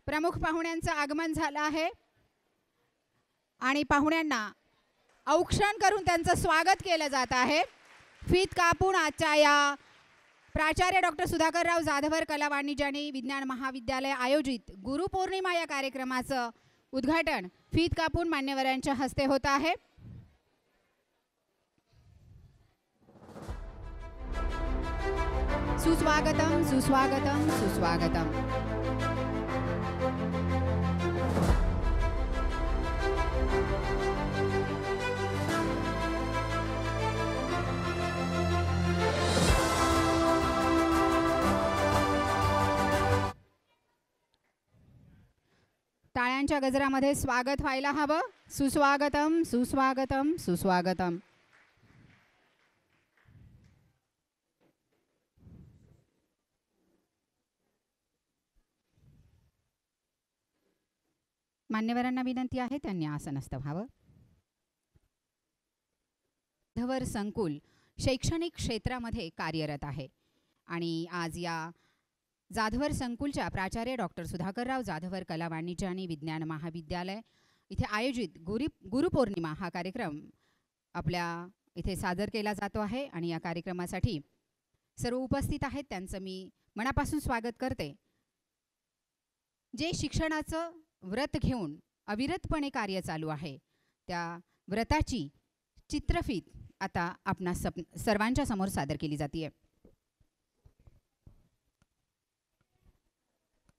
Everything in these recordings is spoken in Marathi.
प्रमुख पाहुण्यांचं आगमन झालं आहे आणि पाहुण्यांना औक्षण करून त्यांचं स्वागत केलं जात आहे। फीत कापून आजच्या या प्राचार्य डॉक्टर सुधाकरराव जाधवर कला वाणिज्य आणि विज्ञान महाविद्यालय आयोजित गुरुपौर्णिमा या कार्यक्रमाचं उद्घाटन फीत कापून मान्यवरांच्या हस्ते होत आहे। सुस्वागतम सुस्वागतम सुस्वागतम। टाळ्यांच्या गजरामध्ये स्वागत व्हायला हवं। सुस्वागतम सुस्वागतम सुस्वागतम। मान्यवरांना विनंती आहे त्यांनी आसनस्थ व्हावं। जाधवर संकुल शैक्षणिक क्षेत्रामध्ये कार्यरत आहे आणि आज या जाधवर संकुलच्या प्राचार्य डॉक्टर सुधाकरराव जाधवर कला वाणिज्य आणि विज्ञान महाविद्यालय इथे आयोजित गुरुपौर्णिमा हा कार्यक्रम आपल्या इथे सादर केला जातो आहे आणि या कार्यक्रमासाठी सर्व उपस्थित आहेत त्यांचं मी मनापासून स्वागत करते। जे शिक्षणाचं व्रत घेऊन अविरतपणे कार्य चालू आहे त्या व्रताची चित्रफीत आता आपणा सर्वांच्या समोर सादर केली जाते।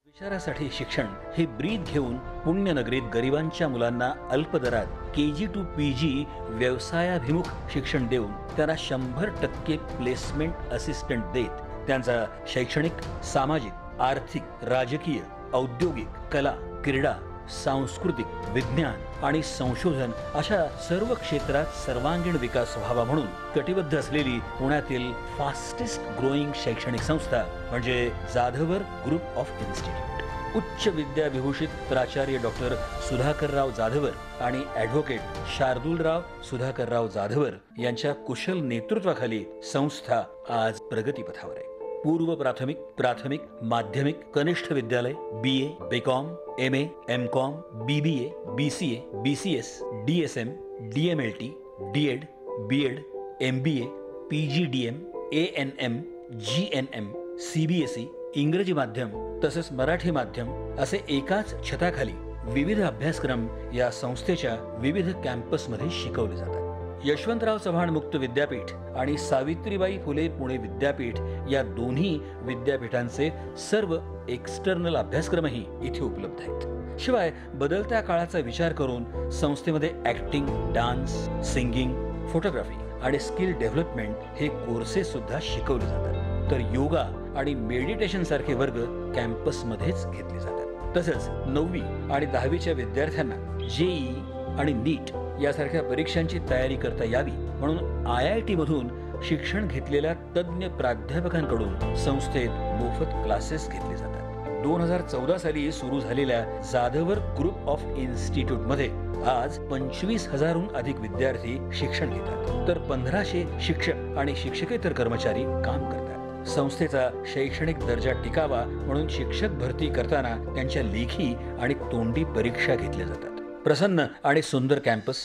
विचारासाठी शिक्षण हे ब्रीद घेऊन पुण्यनगरीत गरिबांच्या मुलांना अल्प दरात KG to PG व्यवसायाभिमुख शिक्षण देऊन त्यांना 100% प्लेसमेंट असिस्टंट देत त्यांचा शैक्षणिक, सामाजिक, आर्थिक, राजकीय, औद्योगिक, कला, क्रीडा, सांस्कृतिक, विज्ञान आणि संशोधन अशा सर्व क्षेत्रात सर्वांगीण विकास व्हावा म्हणून कटिबद्ध असलेली पुण्यातील फास्टेस्ट ग्रोईंग शैक्षणिक संस्था म्हणजे जाधवर ग्रुप ऑफ इन्स्टिट्यूट। उच्च विद्याविभूषित प्राचार्य डॉक्टर सुधाकरराव जाधवर आणि ॲडव्होकेट शार्दूलराव सुधाकरराव जाधवर यांच्या कुशल नेतृत्वाखाली संस्था आज प्रगतीपथावर आहे। पूर्व प्राथमिक, प्राथमिक, माध्यमिक, कनिष्ठ विद्यालय, BA, BCom, MA, MCom, BBA, BCA, BCS, DSM, DMLT, DEd, BEd, MBA, PGDM, ANM, GNM, CBSE, इंग्रजी माध्यम तसेच मराठी माध्यम असे एकाच छताखाली विविध अभ्यासक्रम या संस्थेच्या विविध कॅम्पसमध्ये शिकवले जातात। यशवंतराव चव्हाण मुक्त विद्यापीठ आणि सावित्रीबाई फुले पुणे विद्यापीठ या दोन्ही विद्यापीठांचे सर्व एक्सटर्नल अभ्यासक्रमही इथे उपलब्ध आहेत। शिवाय बदलत्या काळाचा विचार करून संस्थेमध्ये ऍक्टिंग, डान्स, सिंगिंग, फोटोग्राफी आणि स्किल डेव्हलपमेंट हे कोर्सेस सुद्धा शिकवले जातात। तर योगा आणि मेडिटेशन सारखे वर्ग कॅम्पसमध्येच घेतले जातात। तसंच 9वी आणि 10वीच्या विद्यार्थ्यांना JEE आणि NEET यासारख्या परीक्षांची तयारी करता यावी म्हणून IIT मधून शिक्षण घेतलेल्या तज्ञ प्राध्यापकांकडून संस्थेत मोफत क्लासेस घेतले जातात। 2014 साली सुरू झालेल्या जाधवर ग्रुप ऑफ इन्स्टिट्यूट मध्ये आज 25,000हून अधिक विद्यार्थी शिक्षण घेतात तर 1500 शिक्षक आणि शिक्षकेतर कर्मचारी काम करतात। संस्थेचा शैक्षणिक दर्जा टिकावा म्हणून शिक्षक भरती करताना त्यांच्या लेखी आणि तोंडी परीक्षा घेतल्या जातात। प्रसन्न आणि सुंदर कॅम्पस,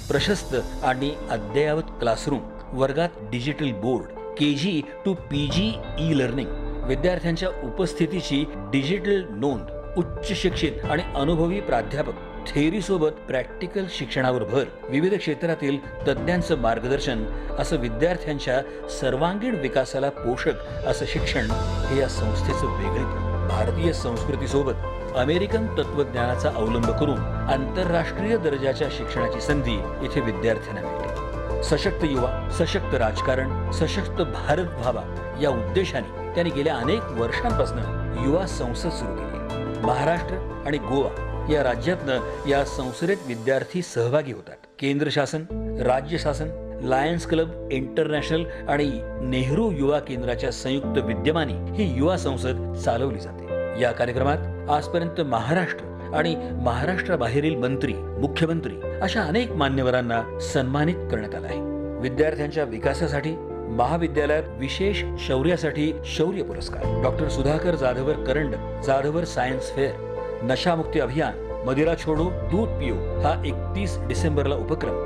प्रशस्त आणि अद्ययावत क्लासरूम, वर्गात digital board, KG to PG e-learning, विद्यार्थ्यांच्या उपस्थितीची डिजिटल नोंद, उच्च शिक्षित आणि अनुभवी प्राध्यापक, थेअरी सोबत प्रॅक्टिकल शिक्षणावर भर, विविध क्षेत्रातील तज्ञांचं मार्गदर्शन असं विद्यार्थ्यांच्या सर्वांगीण विकासाला पोषक असं शिक्षण हे या संस्थेचं वेगळेपण। भारतीय संस्कृतीसोबत अमेरिकन तत्वज्ञानाचा अवलंब करून आंतरराष्ट्रीय दर्जाच्या शिक्षणाची संधी इथे विद्यार्थ्यांना मिळते। सशक्त युवा, सशक्त राजकारण, सशक्त भारत व्हावा या उद्देशाने त्यांनी गेल्या अनेक वर्षांपासून युवा संसद सुरू केली। महाराष्ट्र आणि गोवा या राज्यातनं या संसदेत विद्यार्थी सहभागी होतात। केंद्र शासन, राज्य शासन, लायन्स क्लब इंटरनॅशनल आणि नेहरू युवा केंद्राच्या संयुक्त विद्यमाने ही युवा संसद चालवली जाते। या कार्यक्रमात आजपर्यंत महाराष्ट्र आणि महाराष्ट्राबाहेरील मंत्री, मुख्यमंत्री अशा अनेक मान्यवरांना सन्मानित करण्यात आलं आहे। विद्यार्थ्यांच्या विकासासाठी महाविद्यालयात विशेष शौर्यासाठी शौर्य पुरस्कार, डॉक्टर सुधाकर जाधवर करंड जाधवर सायन्स फेअर, नशामुक्ती अभियान, मदिरा छोडो दूध पियो हा 31 डिसेंबरला उपक्रम,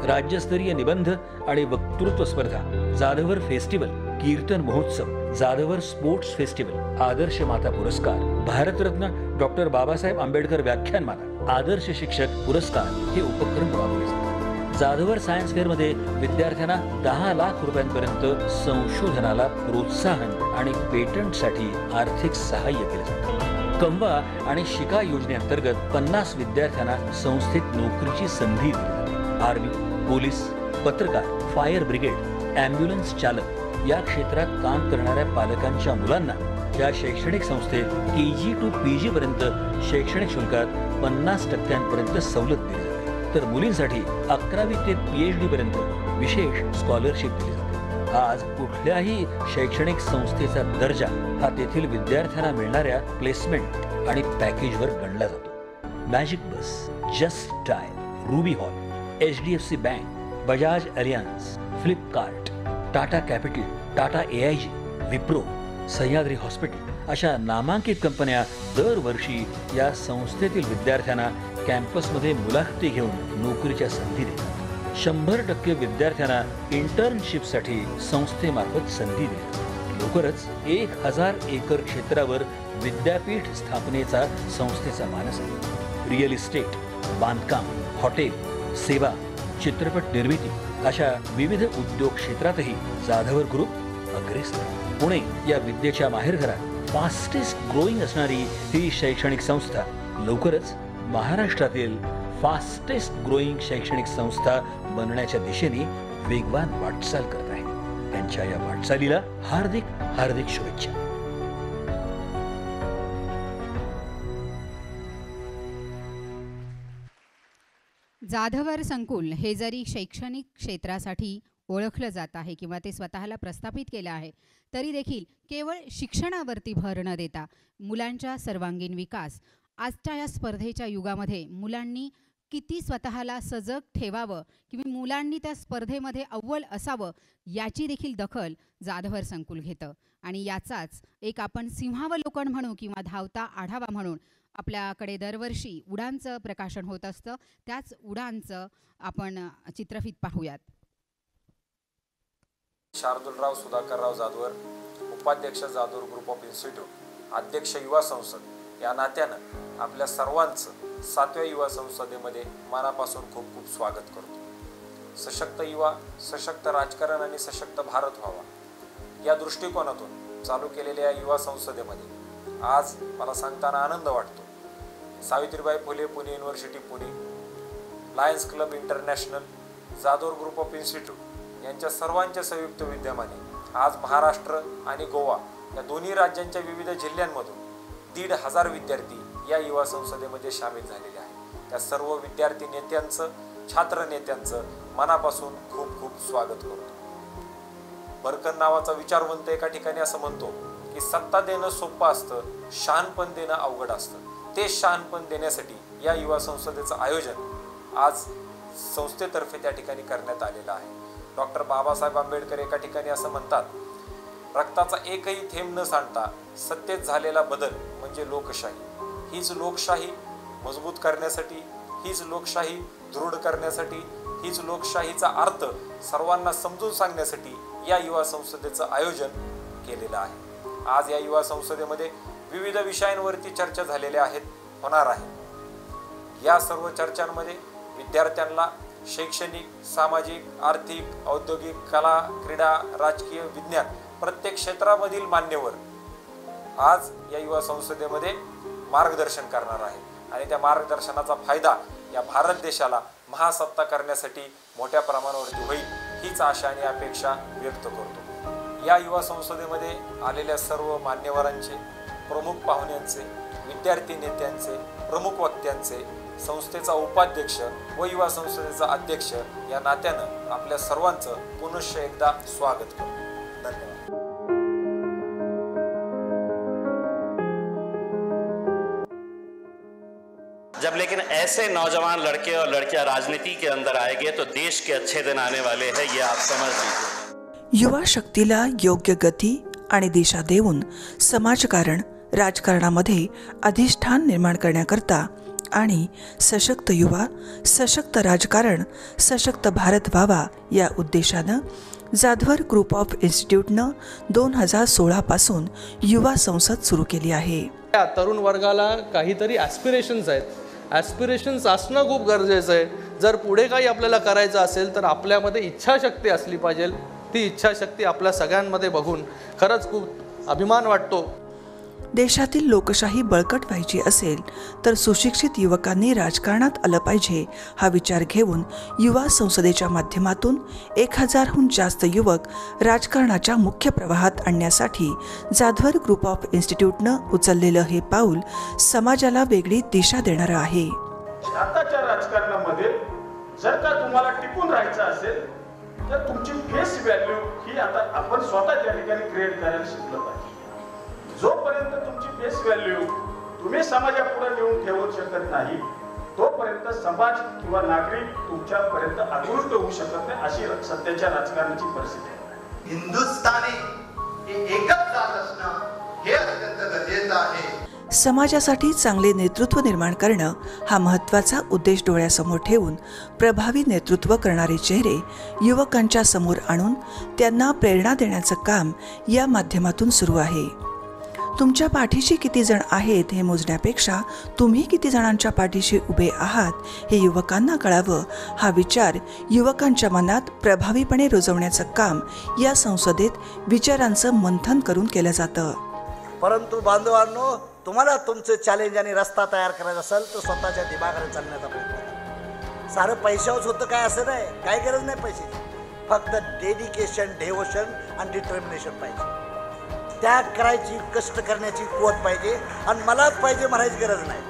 राज्यस्तरीय निबंध आणि वक्तृत्व स्पर्धा, जाधवर फेस्टिवल, कीर्तन महोत्सव, जाधवर स्पोर्ट्स फेस्टिवल, आदर्श माता पुरस्कार, भारतरत्न डॉक्टर बाबासाहेब आंबेडकर व्याख्यानमाला, आदर्श शिक्षक पुरस्कार हे उपक्रम राबवले जातात. जाधवर सायन्स फेअर मध्ये विद्यार्थ्यांना 10 लाख रुपयांपर्यंत संशोधनाला प्रोत्साहन आणि पेटंटसाठी आर्थिक सहाय्य केले जाते. कंवा आणि शिका योजनेअंतर्गत 50 विद्यार्थ्यांना संस्थेत नोकरीची संधी दिली जाते. आर्मी, पोलीस, पत्रकार, फायर ब्रिगेड, ॲम्ब्युलन्स चालक या क्षेत्रात काम करणाऱ्या पालकांच्या मुलांना या शैक्षणिक संस्थेत KG to PG पर्यंत शैक्षणिक शुल्कात 50% सवलत दिली जाते. तर मुलींसाठी 11वी ते PhD पर्यंत विशेष स्कॉलरशिप दिली जाते. आज कुठल्याही शैक्षणिक संस्थेचा दर्जा हा तेथील विद्यार्थ्यांना मिळणाऱ्या प्लेसमेंट आणि पॅकेजवर गणला जातो. Magic Bus, Just Dial, Ruby Hall, HDFC Bank, Bajaj Allianz, Flipkart, Tata Capital, Tata AIG, Wipro, Sahyadri Hospital अशा नामांकित कंपन्या दरवर्षी या संस्थेतील विद्यार्थ्यांना कॅम्पसमध्ये मुलाखती घेऊन नोकरीच्या संधी देतात. 100% विद्यार्थ्यांना इंटर्नशिपसाठी संस्थेमार्फत संधी दिली. लवकरच 1000 एकर क्षेत्रावर विद्यापीठ स्थापनेचा संस्थेचा मानस आहे. रिअल इस्टेट, बांधकाम, हॉटेल, सेवा, चित्रपट निर्मिती अशा विविध उद्योग क्षेत्रातही जाधवर ग्रुप अग्रेसर. पुणे या विद्येच्या माहेरघरात फास्टेस्ट ग्रोईंग असणारी ही शैक्षणिक संस्था लवकरच महाराष्ट्रातील फास्टेस्ट ग्रोईंग शैक्षणिक संस्था बनण्याच्या दिशेने वेगवान वाटचाल करत आहे. त्यांच्या या वाटचालीला हार्दिक हार्दिक शुभेच्छा. जाधवर संकुल हे जरी शैक्षणिक क्षेत्रासाठी ओळखलं जात आहे किंवा ते स्वतःला प्रस्थापित केलं आहे, तरी देखील केवळ शिक्षणावरती भर न देता मुलांच्या सर्वांगीण विकास, आजच्या या स्पर्धेच्या युगामध्ये मुलांनी किती स्वतःला सजग ठेवावं किंवा मुलांनी त्या स्पर्धेमध्ये अव्वल असावं याची देखील दखल जाधवर संकुल घेतं. आणि याचाच एक आपण सिंहावलोकन म्हणू किंवा धावता आढावा म्हणून आपल्याकडे दरवर्षी उडानचं प्रकाशन होत असतं. त्याच उडानचं आपण चित्रफित पाहूयात. शार्दुलराव सुधाकरराव जाधवर, उपाध्यक्ष जाधवर ग्रुप ऑफ इन्स्टिट्यूट, अध्यक्ष युवा संसद या नात्यानं आपल्या सर्वांचं 7व्या युवा संसदेमध्ये मनापासून खूप खूप स्वागत करतो. सशक्त युवा, सशक्त राजकारण आणि सशक्त भारत व्हावा या दृष्टिकोनातून चालू केलेल्या या युवा संसदेमध्ये आज मला सांगताना आनंद वाटतो. Savitribai Phule Pune University Pune, Lions Club International, Jadhavar Group of Institute यांच्या सर्वांच्या संयुक्त विद्यमाने आज महाराष्ट्र आणि गोवा या दोन्ही राज्यांच्या विविध जिल्ह्यांमधून 1,500 विद्यार्थी या युवा संसदेमध्ये सामील झालेले आहेत. त्या सर्व विद्यार्थी नेत्यांचं, छात्र नेत्यांचं मनापासून खूप खूप स्वागत करतो. बर्कन नावाचा विचारवंत एका ठिकाणी असं म्हणतो की सत्ता देणं सोपं असतं, शहाणपण देणं अवघड असतं. ते शहाणपण देण्यासाठी या युवा संसदेचं आयोजन आज संस्थेतर्फे त्या ठिकाणी करण्यात आलेलं आहे. डॉक्टर बाबासाहेब आंबेडकर एका ठिकाणी असं म्हणतात, रक्ताचा एकही थेंब न सांडता सत्तेत झालेला बदल म्हणजे लोकशाही. हीच लोकशाही मजबूत करण्यासाठी, हीच लोकशाही दृढ करण्यासाठी, हीच लोकशाहीचा अर्थ सर्वांना समजून सांगण्यासाठी या युवा संसदेचं आयोजन केलेलं आहे. आज या युवा संसदेमध्ये विविध विषयांवरती चर्चा झालेल्या आहेत, होणार आहे. या सर्व चर्चांमध्ये विद्यार्थ्यांना शैक्षणिक, सामाजिक, आर्थिक, औद्योगिक, कला, क्रीडा, राजकीय, विज्ञान प्रत्येक क्षेत्रामधील मान्यवर आज या युवा संसदेमध्ये मार्गदर्शन करणार आहे. आणि त्या मार्गदर्शनाचा फायदा या भारत देशाला महासत्ता करण्यासाठी मोठ्या प्रमाणावरती होईल हीच आशा आणि अपेक्षा व्यक्त करतो. या युवा संसदेमध्ये आलेल्या सर्व मान्यवरांचे, प्रमुख पाहुण्यांचे, विद्यार्थी नेत्यांचे, प्रमुख वक्त्यांचे, संस्थेचा उपाध्यक्ष व युवा संसदेचा अध्यक्ष या नात्यानं आपल्या सर्वांचं पुनश्च एकदा स्वागत करतो. धन्यवाद. जब लेकिन ऐसे नौजवान लड़के और लड़कियां राजनीति के अंदर आएंगे तो देश के अच्छे दिन आने वाले हैं, ये आप समझ लीजिए. युवा शक्तीला योग्य गती आणि दिशा देऊन समाजकारण, राजकारणामध्ये अधिष्ठान निर्माण करण्याकरता आणि सशक्त युवा, सशक्त राजकारण, सशक्त भारत व्हावा या उद्देशानं जाधवर ग्रुप ऑफ इन्स्टिट्यूटनं 2016 पासून युवा संसद सुरू केली आहे. तरुण वर्गाला काहीतरी ॲस्पिरेशन्स आहेत. ॲस्पिरेशन्स असणं खूप गरजेचं आहे. जर पुढे काही आपल्याला करायचं असेल तर आपल्यामध्ये इच्छाशक्ती असली पाहिजे. ती इच्छाशक्ती आपल्या सगळ्यांमध्ये बघून खरंच खूप अभिमान वाटतो. देशातील लोकशाही बळकट व्हायची असेल तर सुशिक्षित युवकांनी राजकारणात आलं पाहिजे हा विचार घेऊन युवा संसदेच्या माध्यमातून 1000हून जास्त युवक राजकारणाच्या मुख्य प्रवाहात आणण्यासाठी जाधवर ग्रुप ऑफ इन्स्टिट्यूटनं उचललेलं हे पाऊल समाजाला वेगळी दिशा देणारं आहे. आताच्या राजकारणामध्ये जर का तुम्हाला टिकून राहायचं असेल तर तुमची फेस व्हॅल्यू ही आता आपण स्वतः त्या ठिकाणी क्रिएट करायला शिकलं पाहिजे. जोपर्यंत तुमची फेस व्हॅल्यू तुम्ही समाजापुढे नेऊन ठेवू शकत नाही तोपर्यंत समाज किंवा नागरिक तुमच्यापर्यंत आकृष्ट होऊ शकत नाही. अशी सध्याच्या राजकारणाची परिस्थिती आहे. हिंदुस्थानी हे एकच जात असणं हे अत्यंत गरजेचं आहे. समाजासाठी चांगले नेतृत्व निर्माण करणं हा महत्त्वाचा उद्देश डोळ्यासमोर ठेवून प्रभावी नेतृत्व करणारे चेहरे युवकांच्या समोर आणून त्यांना प्रेरणा देण्याचं काम या माध्यमातून सुरू आहे. तुमच्या पाठीशी किती जण आहेत हे मोजण्यापेक्षा तुम्ही किती जणांच्या पाठीशी उभे आहात हे युवकांना कळावं हा विचार युवकांच्या मनात प्रभावीपणे रुजवण्याचं काम या संसदेत विचारांचं मंथन करून केलं जातं. परंतु बांधवांनो, तुम्हाला तुमचं चॅलेंज आणि रस्ता तयार करायचा असेल तर स्वतःच्या दिमागाने चालण्याचा प्रयत्न करा. सारं पैशावर होतं काय असं नाही, काय गरज नाही पैशाची. फक्त डेडिकेशन, डेवोशन आणि डिटर्मिनेशन पाहिजे. त्याग करायची, कष्ट करण्याची कुवत पाहिजे. आणि मलाच पाहिजे म्हणायची गरज नाही.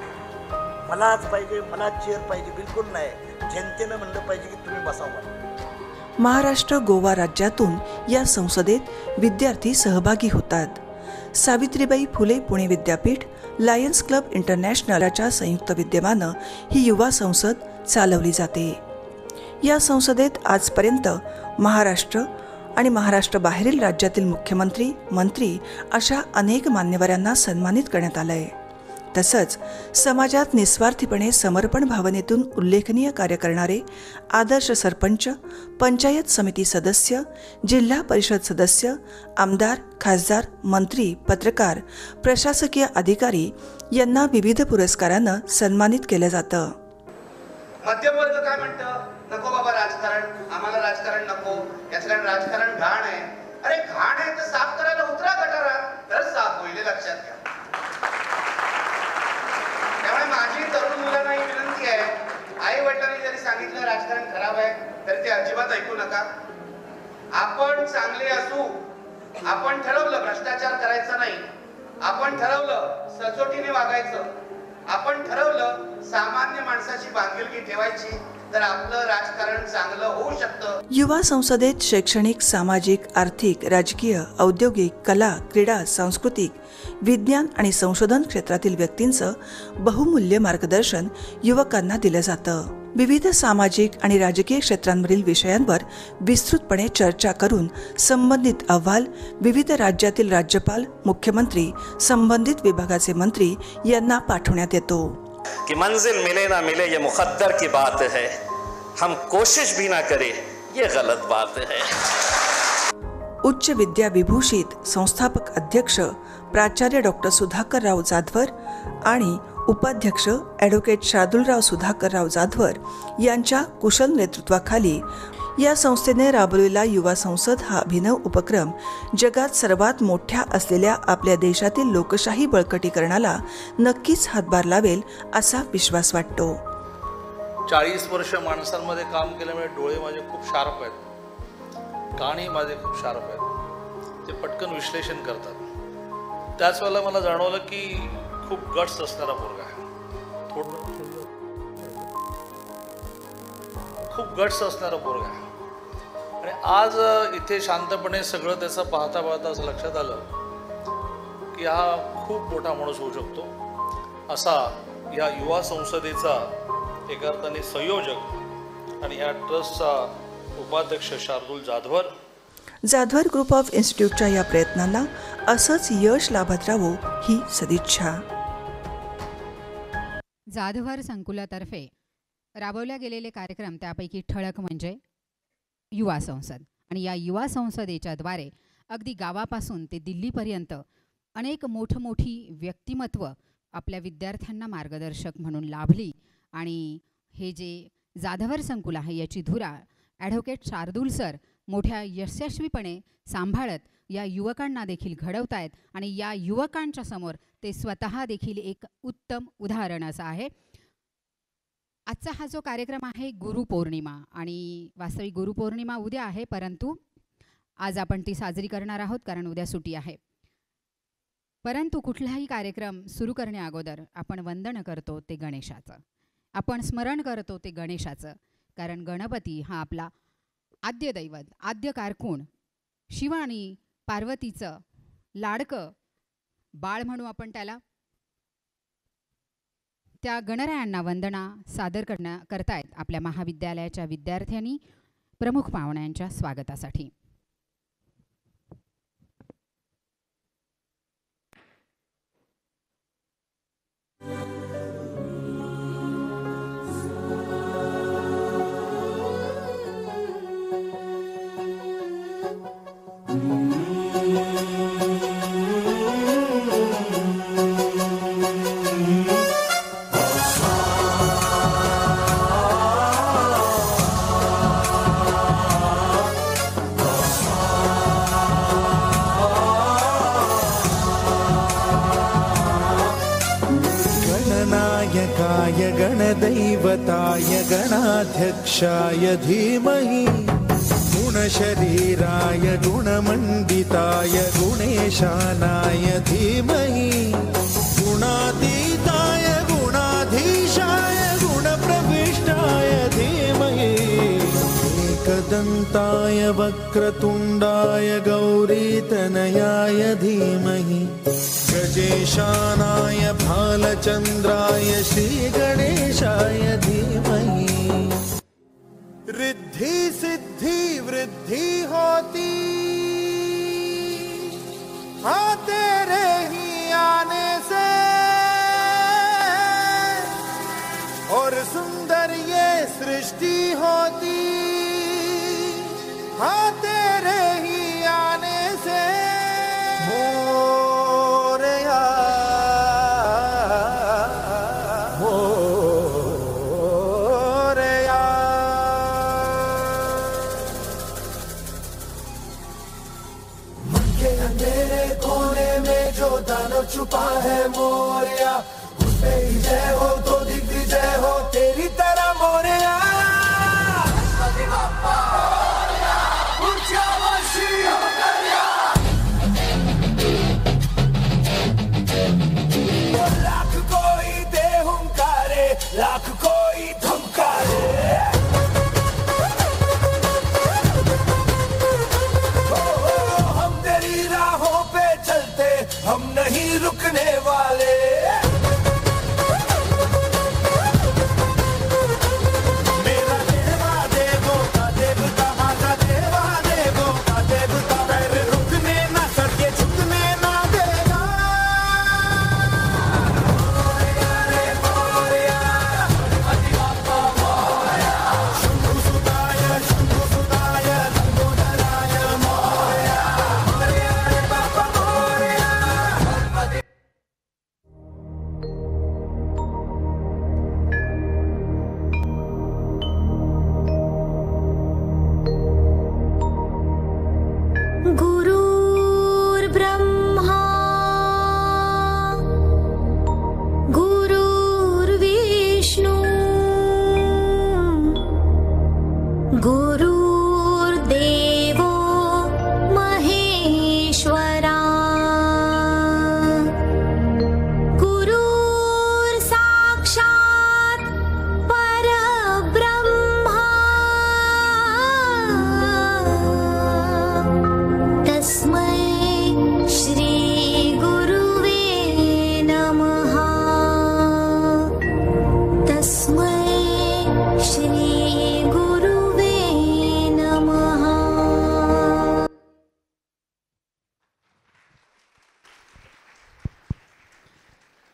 मलाच पाहिजे, मलाच चेअर पाहिजे बिलकुल नाही. जनतेनं म्हणलं पाहिजे की तुम्ही बसावं. महाराष्ट्र, गोवा राज्यातून या संसदेत विद्यार्थी सहभागी होतात. सावित्रीबाई फुले पुणे विद्यापीठ, लायन्स क्लब इंटरनॅशनलच्या संयुक्त विद्यमानं ही युवा संसद चालवली जाते. या संसदेत आजपर्यंत महाराष्ट्र आणि महाराष्ट्राबाहेरील राज्यातील मुख्यमंत्री, मंत्री अशा अनेक मान्यवरांना सन्मानित करण्यात आलंय. तसंच समाजात निस्वार्थीपणे समर्पण भावनेतून उल्लेखनीय कार्य करणारे आदर्श सरपंच, पंचायत समिती सदस्य, जिल्हा परिषद सदस्य, आमदार, खासदार, मंत्री, पत्रकार, प्रशासकीय अधिकारी यांना विविध पुरस्कारानं सन्मानित केलं जातं. मध्यमवर्ग काय म्हणतं, नको बाबा राजकारण, आम्हाला राजकारण नको, याचं राजकारण घाण आहे. अरे घाण आहे तर साफ करायला उतरा गटारात, तर साफ होईल, लक्षात घ्या. त्यामुळे माझी तरुण मुलांना ही विनंती आहे, आई वडिलांनी जरी सांगितलं राजकारण खराब आहे तर ते अजिबात ऐकू नका. आपण चांगले असू, आपण ठरवलं भ्रष्टाचार करायचा नाही, आपण ठरवलं सचोटीने वागायचं, आपण ठरवलं सामान्य माणसाची बांधिलकी ठेवायची, तर आपलं राजकारण चांगलं होऊ शकतं. युवा संसदेत शैक्षणिक, सामाजिक, आर्थिक, राजकीय, औद्योगिक, कला, क्रीडा, सांस्कृतिक, विज्ञान आणि संशोधन क्षेत्रातील व्यक्तींचं बहुमूल्य मार्गदर्शन युवकांना दिलं जातं. विविध सामाजिक आणि राजकीय क्षेत्रांवरील विषयांवर विस्तृतपणे चर्चा करून संबंधित अहवाल विविध राज्यातील राज्यपाल, मुख्यमंत्री, संबंधित विभागाचे मंत्री यांना पाठवण्यात येतो. कि मंजिल मिले ना मिले ये मुकद्दर की बात है, हम कोशिश भी ना करें ये गलत बात है. उच्च विद्या विभूषित संस्थापक अध्यक्ष प्राचार्य डॉक्टर सुधाकरराव जाधवर आणि उपाध्यक्ष ॲडव्होकेट शार्दूलराव सुधाकरराव जाधवर यांच्या कुशल नेतृत्वाखाली या संस्थेने राबवलेला युवा संसद हा अभिनव उपक्रम जगात सर्वात मोठ्या असलेल्या आपल्या देशातील लोकशाही बळकटीकरणाला नक्कीच हातभार लावेल असा विश्वास वाटतो. 40 वर्ष माणसांमध्ये काम केल्यामुळे डोळे माझे खूप शार्प आहेत, कानही माझे खूप शार्प आहेत. ते पटकन विश्लेषण करतात. त्याच वेळेला मला जाणवलं की खूप गट्स असणारा मुलगा आहे, खूप गट्स असणारा मुलगा आहे. आणि आज इथे शांतपणे सगळं त्याचं पाहता पाहता असं लक्षात आलं की हा खूप मोठा माणूस होऊ शकतो. असा या युवा संसदेचा एका अर्थाने संयोजक आणि या ट्रस्टचा उपाध्यक्ष शार्दूल जाधवर. जाधवर ग्रुप ऑफ इन्स्टिट्यूटच्या या प्रयत्नांना असंच यश लाभत राहावो ही सदिच्छा. जाधवर संकुलातर्फे राबवल्या गेलेले कार्यक्रम त्यापैकी ठळक म्हणजे युवा संसद. आणि या युवा संसदेच्या द्वारे अगदी गावापासून ते दिल्लीपर्यंत अनेक मोठमोठी व्यक्तिमत्व आपल्या विद्यार्थ्यांना मार्गदर्शक म्हणून लाभली. आणि हे जे जाधवर संकुल आहे याची धुरा ॲडव्होकेट शार्दूल सर मोठ्या यशस्वीपणे सांभाळत या युवकांना देखील घडवतायत. आणि या युवकांच्या समोर ते स्वतः देखील एक उत्तम उदाहरण असं आहे. आजचा हा जो कार्यक्रम आहे गुरुपौर्णिमा, आणि वास्तविक गुरुपौर्णिमा उद्या आहे, परंतु आज आपण ती साजरी करणार आहोत कारण उद्या सुट्टी आहे. परंतु कुठलाही कार्यक्रम सुरू करण्या अगोदर आपण वंदन करतो ते गणेशाचं, आपण स्मरण करतो ते गणेशाचं. कारण गणपती हा आपला आद्य दैवत, आद्य कारकून, शिव आणि पार्वतीचं लाडकं बाळ म्हणू आपण त्याला. त्या गणरायांना वंदना सादर करतायत आपल्या महाविद्यालयाच्या विद्यार्थ्यांनी प्रमुख पाहुण्यांच्या स्वागतासाठी. गणनायकाय गणदैवताय गणाध्यक्षाय धीमहि गुणशरीराय गुणमण्डिताय गुणेशानाय धीमहि गुणातीताय गुणाधीशाय गुणप्रविष्टाय धीमहि एकदन्ताय वक्रतुण्डाय गौरीतनयाय धीमहि गजेशानाय भालचन्द्राय श्रीगणेशाय धीमहि रिद्धि सिद्धि वृद्धि होती हाँ तेरे ही आने से और सुंदर ये सृष्टि होती हाँ तेरे ही आने से. छुपा है मोरिया उस पे ही जय हो तो दिग्विजय हो तेरी तरह मोरिया. लाख कोई दे हुंकारे लाख कोई धमकारे हम तेरी राहों पे चलते हम नहीं रुकने वाले.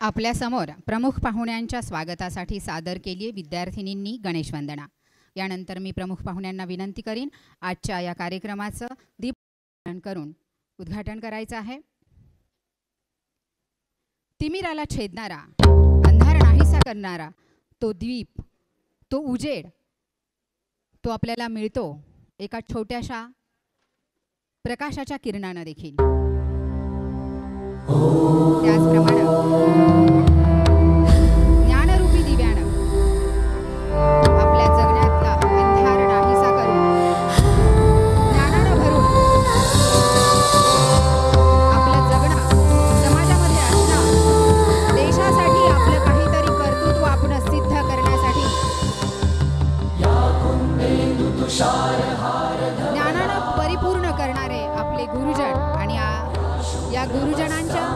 आपल्यासमोर प्रमुख पाहुण्यांच्या स्वागतासाठी सादर केली विद्यार्थिनींनी गणेश वंदना. यानंतर मी प्रमुख पाहुण्यांना विनंती करीन आजच्या या कार्यक्रमाचं दीप करून उद्घाटन करायचं आहे. तिमिराला छेदणारा, अंधार नाहीसा करणारा तो दीप, तो उजेड, तो आपल्याला मिळतो एका छोट्याशा प्रकाशाच्या किरणानं देखील. त्याचप्रमाणे ज्ञानरूपी दिव्यानं आपल्या जगण्यातला अंधार नाहीसा करून ज्ञानानं भरून आपलं जगणं, समाजामध्ये असणं, देशासाठी आपलं काहीतरी कर्तृत्व आपण सिद्ध करण्यासाठी ज्ञानानं परिपूर्ण करणारे आपले गुरुजन आणि या गुरुजनांच्या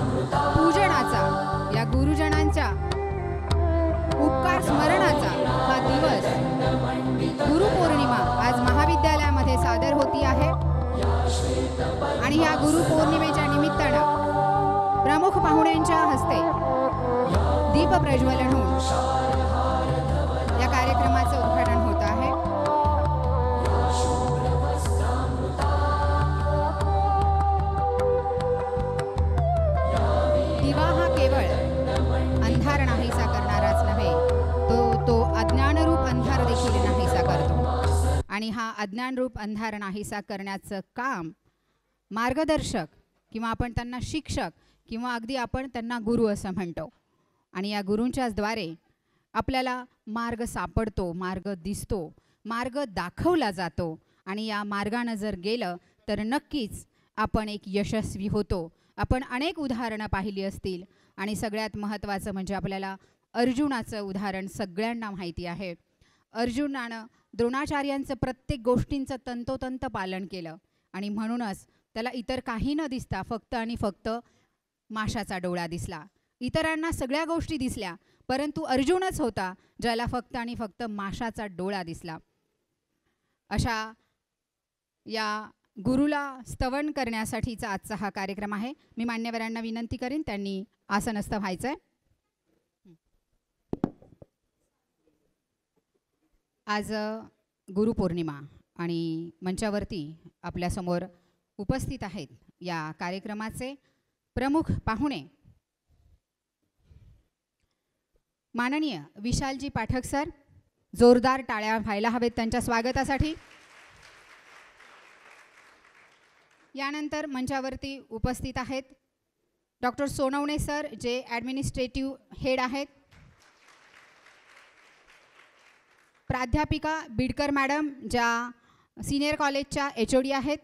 पूजनाचा, या गुरुजनांच्या उपकार स्मरणाचा हा दिवस गुरुपौर्णिमा आज महाविद्यालयामध्ये सादर होती आहे. आणि या गुरुपौर्णिमेच्या निमित्तानं प्रमुख पाहुण्यांच्या हस्ते दीप प्रज्वलन होऊन या कार्यक्रमाचं उद्घाटन होत आहे. दिवा हा केवळ अंधार नाहीसा करणाराच नव्हे, तो अज्ञानरूप अंधार देखील नाहीसा करतो. आणि हा अज्ञानरूप अंधार नाहीसा करण्याचं काम मार्गदर्शक किंवा आपण त्यांना शिक्षक किंवा अगदी आपण त्यांना गुरु असं म्हणतो. आणि या गुरूंच्याच द्वारे आपल्याला मार्ग सापडतो, मार्ग दिसतो, मार्ग दाखवला जातो. आणि या मार्गानं जर गेलं तर नक्कीच आपण एक यशस्वी होतो. आपण अनेक उदाहरणं पाहिली असतील आणि सगळ्यात महत्त्वाचं म्हणजे आपल्याला अर्जुनाचं उदाहरण सगळ्यांना माहिती आहे. अर्जुनानं द्रोणाचार्यांचं प्रत्येक गोष्टींचं तंतोतंत पालन केलं आणि म्हणूनच त्याला इतर काही न दिसता फक्त आणि फक्त माशाचा डोळा दिसला. इतरांना सगळ्या गोष्टी दिसल्या, परंतु अर्जुनच होता ज्याला फक्त आणि फक्त माशाचा डोळा दिसला. अशा या गुरुला स्तवन करण्यासाठीचा आजचा हा कार्यक्रम आहे. मी मान्यवरांना विनंती करीन त्यांनी आसनस्थ व्हायचंय. आज गुरुपौर्णिमा आणि मंचावरती आपल्यासमोर उपस्थित आहेत या कार्यक्रमाचे प्रमुख पाहुणे माननीय विशालजी पाठक सर. जोरदार टाळ्या व्हायला हवेत त्यांच्या स्वागतासाठी. यानंतर मंचावरती उपस्थित आहेत डॉक्टर सोनवणे सर, जे ॲडमिनिस्ट्रेटिव्ह हेड आहेत. प्राध्यापिका बिडकर मॅडम, ज्या सिनियर कॉलेजच्या HOD आहेत.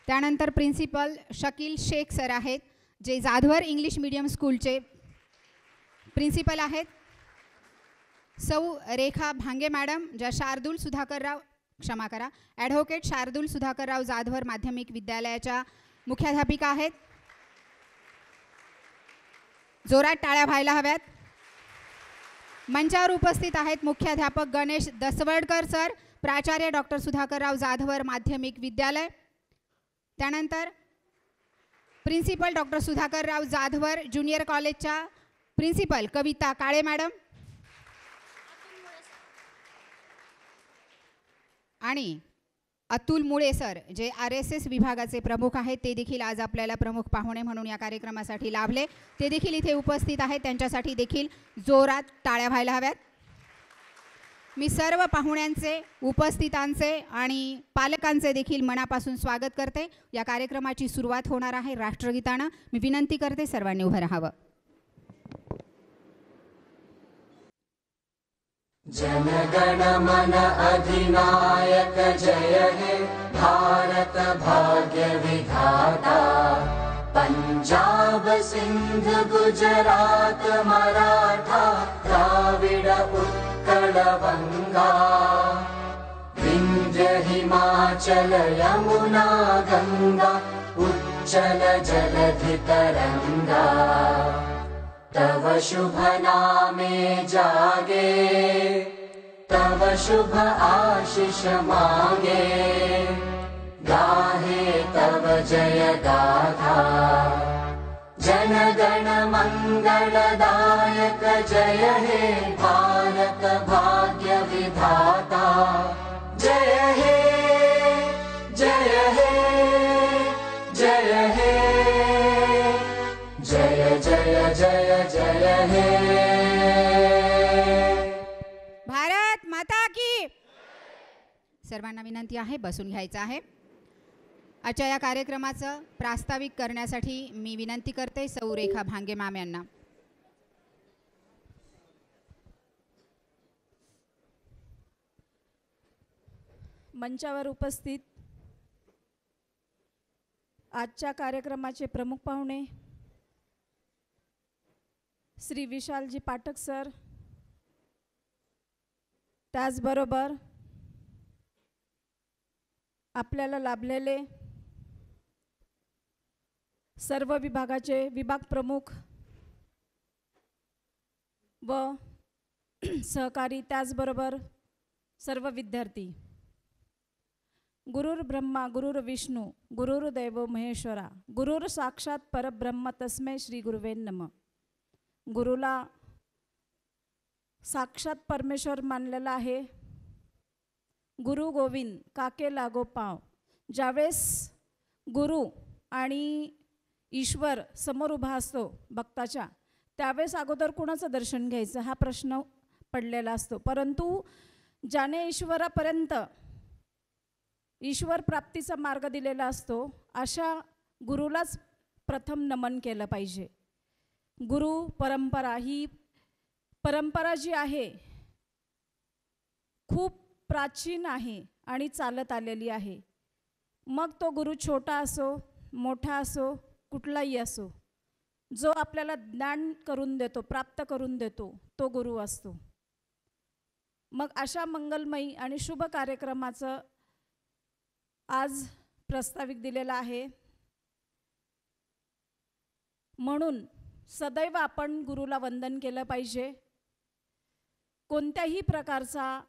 त्यानंतर प्रिन्सिपल शकील शेख सर आहेत, जे जाधवर इंग्लिश मीडियम स्कूलचे प्रिन्सिपल आहेत. सौ रेखा भांगे मॅडम, ज्या शार्दूल सुधाकरराव ॲडव्होकेट शार्दूल सुधाकरराव जाधवर माध्यमिक विद्यालयाच्या मुख्याध्यापिका आहेत. जोरात टाळ्या व्हायला हव्यात. मंचावर उपस्थित आहेत मुख्याध्यापक गणेश दसवडकर सर, प्राचार्य डॉक्टर सुधाकरराव जाधवर माध्यमिक विद्यालय. त्यानंतर principal doctor Sudhakarrao Jadhavar junior कॉलेजच्या प्रिन्सिपल कविता काळे मॅडम आणि अतुल मुळे सर, जे RSS विभागाचे प्रमुख आहेत, ते देखील आज आपल्याला प्रमुख पाहुणे म्हणून या कार्यक्रमासाठी लाभले. ते देखील इथे उपस्थित आहेत. त्यांच्यासाठी देखील जोरात टाळ्या व्हायला हव्यात. मी सर्व पाहुण्यांचे, उपस्थितांचे आणि पालकांचे देखील मनापासून स्वागत करते. या कार्यक्रमाची सुरुवात होणार आहे राष्ट्रगीतानं. मी विनंती करते सर्वांनी उभं राहावं. जनगण मन अधिनायक जय हे भारत भाग्य विधाता. पंजाब सिंध गुजरात मराठा द्राविड उत्कल गंगा. विंध्य हिमाचल यमुना गंगा उच्चल जलधि तरंगा. तव शुभ नामे जागे, तव शुभ आशीष मांगे. गाहे तव जय गाथा, जन जन गण मंगलदायक जय हे भारत भाग्य विधाता जय हे जय हे जय हे जय जय जय जय हे भारत माता की. सर्वांना विनंती आहे, बसून घ्यायचं आहे. आजच्या या कार्यक्रमाचं प्रास्ताविक करण्यासाठी मी विनंती करते सौ रेखा भांगे मॅम यांना. मंचावर उपस्थित आजच्या कार्यक्रमाचे प्रमुख पाहुणे श्री विशालजी पाठक सर, त्याचबरोबर आपल्याला लाभलेले सर्व विभागाचे विभाग प्रमुख व सहकारी, त्याचबरोबर सर्व विद्यार्थी. गुरुर ब्रह्मा गुरुर विष्णू गुरुर्देव महेश्वरा गुरुर साक्षात परब्रह्म तस्मै श्री गुरुवे नमः. गुरुला साक्षात परमेश्वर मानलेला आहे. गुरु गोविंद काके लागो पाव. ज्यावेळेस गुरु आणि ईश्वर समोर उभा असतो भक्ताच्या, त्यावेळेस अगोदर कुणाचं दर्शन घ्यायचं हा प्रश्न पडलेला असतो. परंतु ज्याने ईश्वरापर्यंत ईश्वर प्राप्तीचा मार्ग दिलेला असतो अशा गुरुलाच प्रथम नमन केलं पाहिजे. गुरु परंपरा ही परंपरा जी आहे खूप प्राचीन आहे आणि चालत आलेली आहे. मग तो गुरु छोटा असो मोठा असो कुठलाही असो, जो आपल्याला ज्ञान करून देतो, प्राप्त करून देतो, तो गुरु असतो. मग अशा मंगलमयी आणि शुभ कार्यक्रमाचं आज प्रस्ताविक दिलेला आहे. म्हणून सदैव आपण गुरुला वंदन केलं पाहिजे. कोणत्याही प्रकारचा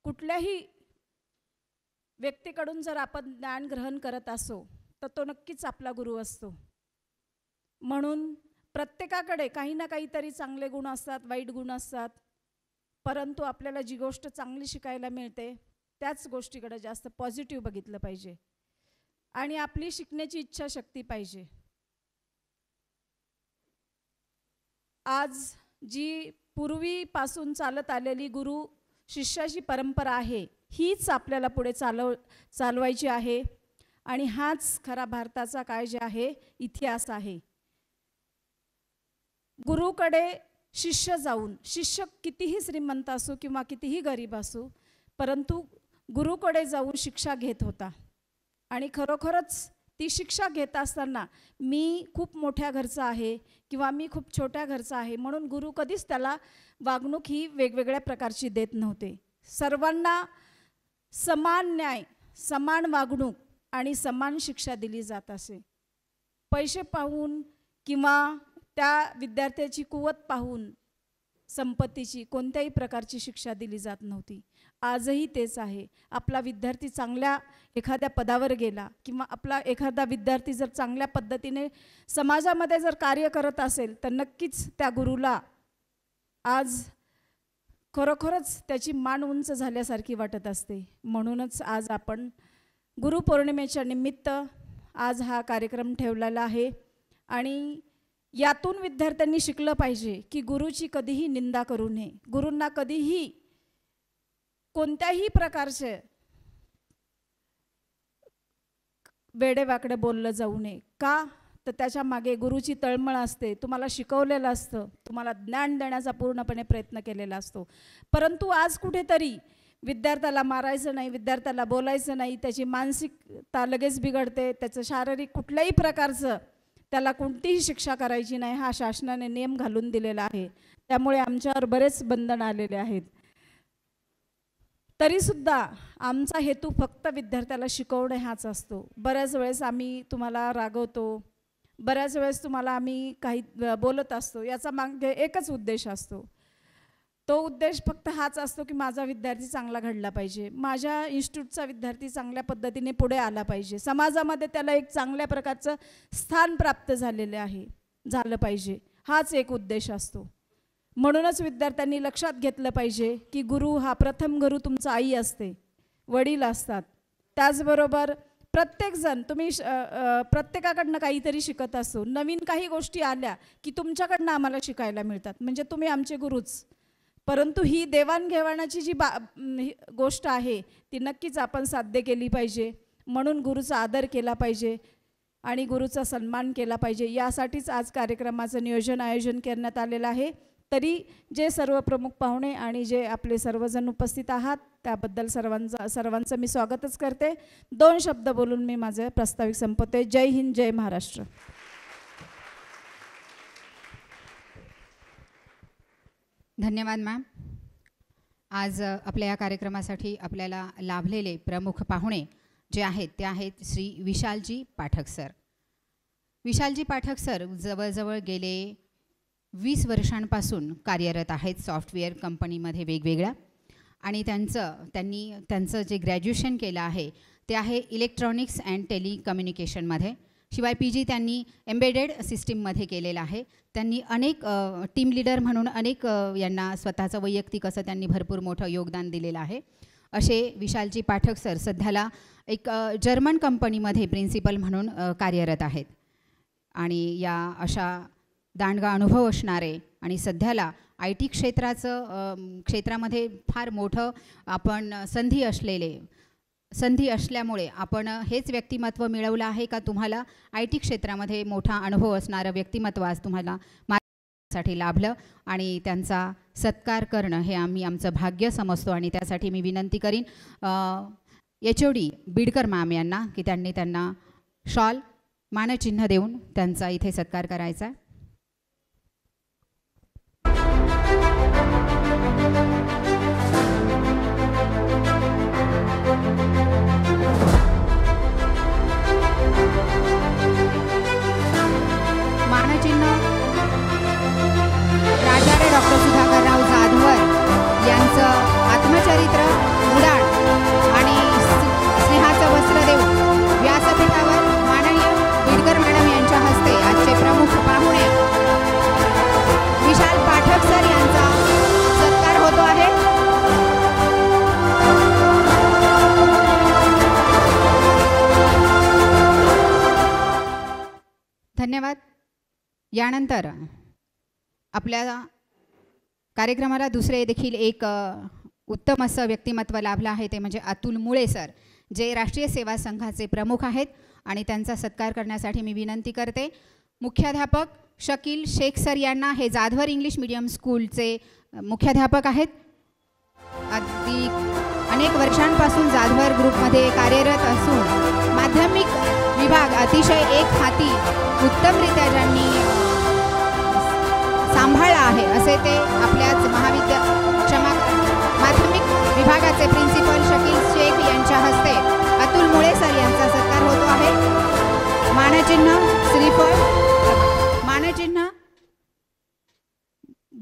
कुठल्याही व्यक्तीकडून जर आपण ज्ञान ग्रहण करत असो तर तो नक्कीच आपला गुरु असतो. म्हणून प्रत्येकाकडे काही ना काहीतरी चांगले गुण असतात, वाईट गुण असतात, परंतु आपल्याला जी गोष्ट चांगली शिकायला मिळते त्याच गोष्टीकडे जास्त पॉझिटिव्ह बघितलं पाहिजे आणि आपली शिकण्याची इच्छाशक्ती पाहिजे. आज जी पूर्वीपासून चालत आलेली गुरु शिष्याची परंपरा आहे हीच आपल्याला पुढे चालवायची आहे आणि हाच खरा भारताचा काय जे आहे इतिहास आहे. गुरुकडे शिष्य जाऊन, शिष्य कितीही श्रीमंत असो किंवा कितीही गरीब असो, परंतु गुरुकडे जाऊन शिक्षा घेत होता. आणि खरोखरच ती शिक्षा घेत असताना मी खूप मोठ्या घरचा आहे किंवा मी खूप छोट्या घरचा आहे म्हणून गुरु कधीच त्याला वागणूक ही वेगवेगळ्या प्रकारची देत नव्हते. सर्वांना समान न्याय, समान वागणूक आणि समान शिक्षा दिली जात असे. पैसे पाहून किंवा त्या विद्यार्थ्याची कुवत पाहून, संपत्तीची कोणत्याही प्रकारची शिक्षा दिली जात नव्हती. आजही तेच आहे. आपला विद्यार्थी चांगल्या एखाद्या पदावर गेला किंवा आपला एखादा विद्यार्थी जर चांगल्या पद्धतीने समाजामध्ये जर कार्य करत असेल तर नक्कीच त्या गुरुला आज खरोखरच त्याची मान उंच झाल्यासारखी वाटत असते. म्हणूनच आज आपण गुरुपौर्णिमेच्या निमित्त आज हा कार्यक्रम ठेवलेला आहे आणि यातून विद्यार्थ्यांनी शिकलं पाहिजे की गुरुची कधीही निंदा करू नये, गुरूंना कधीही कोणत्याही प्रकारचे वेडेवाकडे बोललं जाऊ नये. का तर त्याच्या मागे गुरुची तळमळ असते. तुम्हाला शिकवलेलं असतं, तुम्हाला ज्ञान देण्याचा पूर्णपणे प्रयत्न केलेला असतो. परंतु आज कुठेतरी विद्यार्थ्याला मारायचं नाही, विद्यार्थ्याला बोलायचं नाही, त्याची मानसिकता लगेच बिघडते, त्याचं शारीरिक कुठल्याही प्रकारचं त्याला कोणतीही शिक्षा करायची नाही हा शासनाने नियम घालून दिलेला आहे. त्यामुळे आमच्यावर बरेच बंधन आलेले आहेत. तरीसुद्धा आमचा हेतू फक्त विद्यार्थ्याला शिकवणे हाच असतो. बऱ्याच वेळेस आम्ही तुम्हाला रागवतो, बऱ्याच वेळेस तुम्हाला आम्ही काही बोलत असतो, याचा मागे एकच उद्देश असतो. तो उद्देश फक्त हाच असतो की माझा विद्यार्थी चांगला घडला पाहिजे, माझ्या इन्स्टिट्यूटचा विद्यार्थी चांगल्या पद्धतीने पुढे आला पाहिजे, समाजामध्ये त्याला एक चांगल्या प्रकारचं स्थान प्राप्त झालं पाहिजे, हाच एक उद्देश असतो. म्हणूनच विद्यार्थ्यांनी लक्षात घेतलं पाहिजे की गुरु हा प्रथम गुरु तुमचा आई असते, वडील असतात. त्याचबरोबर प्रत्येकजण तुम्ही प्रत्येकाकडनं काहीतरी शिकत असतो. नवीन काही गोष्टी आल्या की तुमच्याकडनं आम्हाला शिकायला मिळतात, म्हणजे तुम्ही आमचे गुरुच. परंतु ही देवाणघेवाणाची जी गोष्ट आहे ती नक्कीच आपण साध्य केली पाहिजे. म्हणून गुरुचा आदर केला पाहिजे आणि गुरुचा सन्मान केला पाहिजे. यासाठीच आज कार्यक्रमाचं आयोजन करण्यात आलेलं आहे. तरी जे सर्व प्रमुख पाहुणे आणि जे आपले सर्वजण उपस्थित आहात त्याबद्दल सर्वांचं मी स्वागतच करते. 2 शब्द बोलून मी माझं प्रास्ताविक संपवते. जय हिंद, जय महाराष्ट्र. धन्यवाद मॅम. आज आपल्या या कार्यक्रमासाठी आपल्याला लाभलेले प्रमुख पाहुणे जे आहेत ते आहेत श्री विशालजी पाठक सर. विशालजी पाठक सर जवळजवळ गेले 20 वर्षांपासून कार्यरत आहेत सॉफ्टवेअर कंपनीमध्ये वेगवेगळ्या. आणि त्यांचं जे ग्रॅज्युएशन केलं आहे ते आहे इलेक्ट्रॉनिक्स अँड टेलिकम्युनिकेशनमध्ये. शिवाय PG त्यांनी एम्बेडेड सिस्टीममध्ये केलेलं आहे. त्यांनी अनेक टीम लीडर म्हणून अनेक यांना स्वतःचं वैयक्तिक असं त्यांनी भरपूर मोठं योगदान दिलेलं आहे. असे विशालजी पाठक सर सध्याला एक जर्मन कंपनीमध्ये प्रिन्सिपल म्हणून कार्यरत आहेत. आणि या अशा दांडगा अनुभव असणारे आणि सध्याला IT क्षेत्रामध्ये फार मोठं आपण संधी असल्यामुळे आपण हेच व्यक्तिमत्व मिळवलं आहे का तुम्हाला IT क्षेत्रामध्ये मोठा अनुभव असणारं व्यक्तिमत्व आज तुम्हाला साठी लाभलं आणि त्यांचा सत्कार करणं हे आम्ही आमचं भाग्य समजतो. आणि त्यासाठी मी विनंती करीन HOD बिडकर मॅम यांना की त्यांना शॉल मानचिन्ह देऊन त्यांचा इथे सत्कार करायचा. मानचिन्ह प्राचार्य डॉक्टर सुधाकरराव जाधवर यांचं आत्मचरित्र उडाण आणि स्नेहाचं वस्त्र देऊन व्यासपीठावर माननीय बिडकर मॅडम यांच्या हस्ते आजचे प्रमुख पाहुणे विशाल पाठक सर यांचा सत्कार होतो आहे. धन्यवाद. यानंतर आपल्या कार्यक्रमाला दुसरे देखील एक उत्तम असं व्यक्तिमत्व लाभलं आहे ते म्हणजे अतुल मुळे सर, जे राष्ट्रीय सेवा संघाचे प्रमुख आहेत. आणि त्यांचा सत्कार करण्यासाठी मी विनंती करते मुख्याध्यापक शकील शेख सर यांना. हे जाधवर इंग्लिश मीडियम स्कूलचे मुख्याध्यापक आहेत. अनेक वर्षांपासून जाधवर ग्रुपमध्ये कार्यरत असून माध्यमिक विभाग अतिशय एक हाती उत्तमरित्या ज्यांनी सांभाळला आहे असे ते आपल्याच माध्यमिक विभागाचे प्रिन्सिपल शकील शेख यांच्या हस्ते अतुल मुळे सर यांचा सत्कार होतो आहे. मानचिन्ह श्रीफळ मानचिन्ह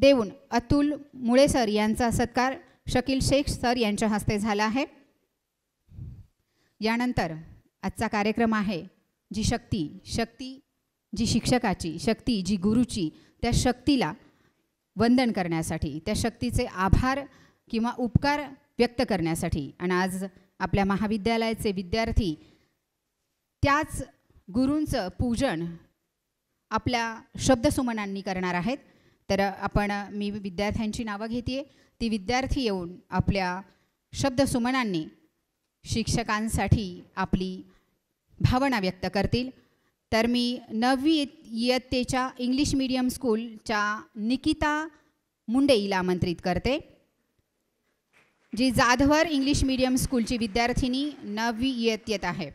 देऊन अतुल मुळे सर यांचा सत्कार शकील शेख सर यांच्या हस्ते झाला आहे. यानंतर आजचा कार्यक्रम आहे जी शक्ती जी शिक्षकाची शक्ती, जी गुरुची, त्या शक्तीला वंदन करण्यासाठी, त्या शक्तीचे आभार किंवा उपकार व्यक्त करण्यासाठी. आणि आज आपल्या महाविद्यालयाचे विद्यार्थी त्याच गुरूंचं पूजन आपल्या शब्दसुमनांनी करणार आहेत. तर मी विद्यार्थ्यांची नावं घेते. ती विद्यार्थी येऊन आपल्या शब्दसुमनांनी शिक्षकांसाठी आपली भावना व्यक्त करतील. तर मी 9वी इयत्तेच्या इंग्लिश मीडियम स्कूलच्या निकिता मुंडे हिला आमंत्रित करते, जी जाधवर इंग्लिश मीडियम स्कूलची विद्यार्थिनी 9वी इयत्तेत आहे.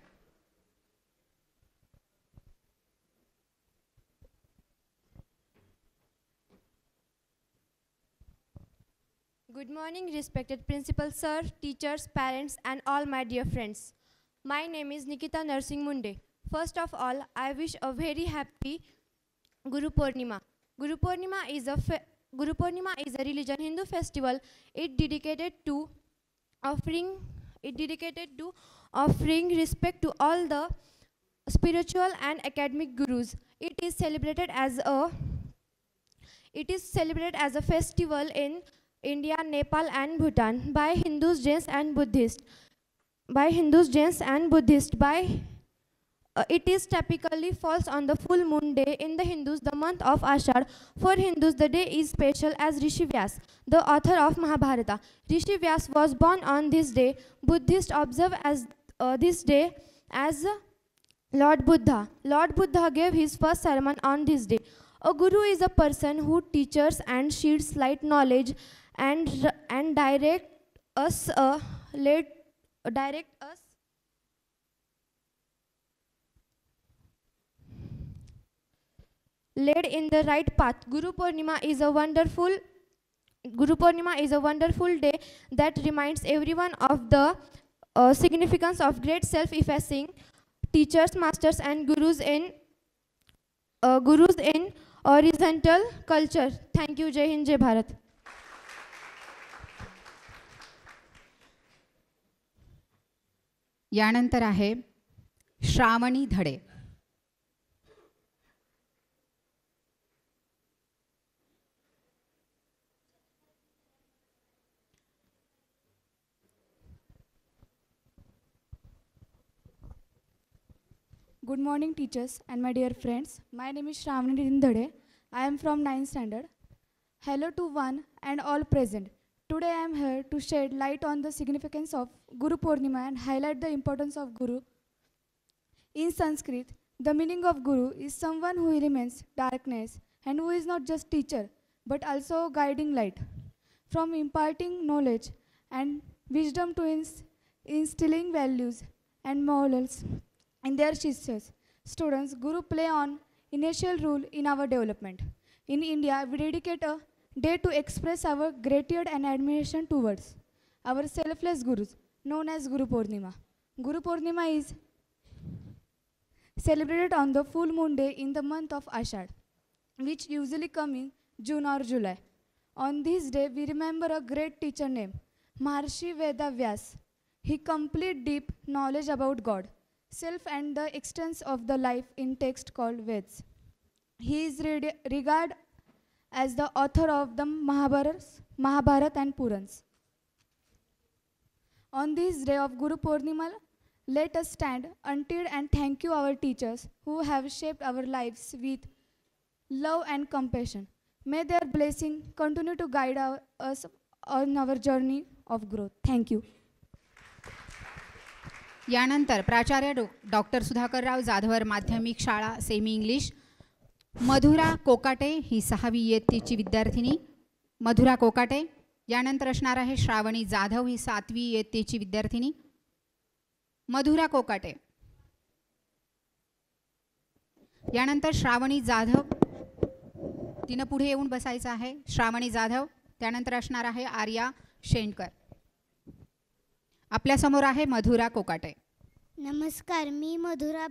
Good morning, respected principal sir, teachers, parents and all my dear friends. My name is Nikita Narsing Munde. First of all, I wish a very happy Guru Purnima. Guru Purnima is a Guru Purnima is a religion Hindu festival. It dedicated to offering respect to all the spiritual and academic gurus. It is celebrated as a festival in India, Nepal and Bhutan by Hindus, Jains and Buddhists. It is typically falls on the full moon day in the Hindus, the month of Ashad. For Hindus, the day is special as Rishi Vyas, the author of Mahabharata. Rishi Vyas was born on this day. Buddhists observe this day as Lord Buddha. Lord Buddha gave his first sermon on this day. A guru is a person who teaches and sheds light knowledge and direct us led in the right path. Guru Purnima is a wonderful day that reminds everyone of the significance of great self-effacing teachers, masters and gurus in horizontal culture. Thank you. Jai Hind, Jai Bharat. यानंतर आहे श्रावणी धडे. Good morning, teachers and my dear friends. My name is Shravani Dhade. I am from 9th standard. Hello to one and all present. Today I am here to shed light on the significance of Guru Purnima and highlight the importance of Guru. In Sanskrit, the meaning of Guru is someone who eliminates darkness and who is not just teacher but also guiding light. From imparting knowledge and wisdom to instilling values and morals in their Shishyas, students, Guru play an initial role in our development. In India, we dedicate a day to express our gratitude and admiration towards our selfless Gurus, known as Guru Purnima. Guru Purnima is celebrated on the full moon day in the month of Ashad, which usually come in June or July. On this day, we remember a great teacher named Maharshi Veda Vyas. He complete deep knowledge about God, self and the extents of the life in text called Veds. He is regarded as the author of the Mahabharata and Purans. On this day of Guru Purnima, let us stand until and thank you our teachers who have shaped our lives with love and compassion. May their blessing continue to guide us on our journey of growth. Thank you. यानंतर प्राचार्य डॉक्टर सुधाकरराव जाधवर माध्यमिक शाळा सेमी इंग्लिश. मधुरा कोकाटे ही 6वी इयत्तेची विद्यार्थिनी. मधुरा कोकाटे. यानंतर असणार आहे श्रावणी जाधव ही 7वी इयत्तेची विद्यार्थिनी. मधुरा कोकाटे. यानंतर श्रावणी जाधव, तिनं पुढे येऊन बसायचं आहे. श्रावणी जाधव. त्यानंतर असणार आहे आर्या शेंडकर. आपल्या समोर आहे मधुरा कोकाटे. नमस्कार, मी मधुरा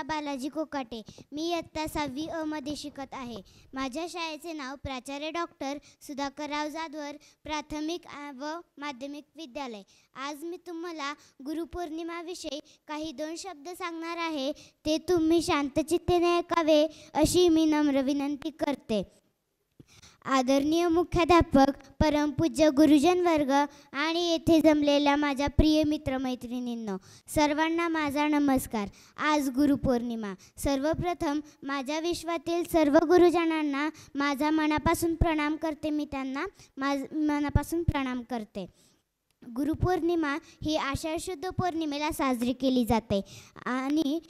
बालाजी कोकाटे. मी इयत्ता 6वी अ मध्ये शिकत आहे. माझ्या शाळेचे नाव प्राचार्य डॉक्टर सुधाकरराव जाधवर प्राथमिक व माध्यमिक विद्यालय. आज मी तुम्हाला गुरुपौर्णिमाविषयी काही 2 शब्द सांगणार आहे. ते तुम्ही शांतचित्तेने ऐकावे अशी मी नम्र विनंती करते. आदरणीय मुख्याध्यापक, परमपूज्य गुरुजन वर्ग आणि येथे जमलेल्या माझ्या प्रिय मित्रमैत्रिणींनो, सर्वांना माझा नमस्कार. आज गुरुपौर्णिमा. सर्वप्रथम माझ्या विश्वातील सर्व गुरुजनांना माझा मनापासून प्रणाम करते. मी त्यांना मनापासून प्रणाम करते. गुरुपौर्णिमा ही आषाढ शुद्ध पौर्णिमेला साजरी केली जाते आणि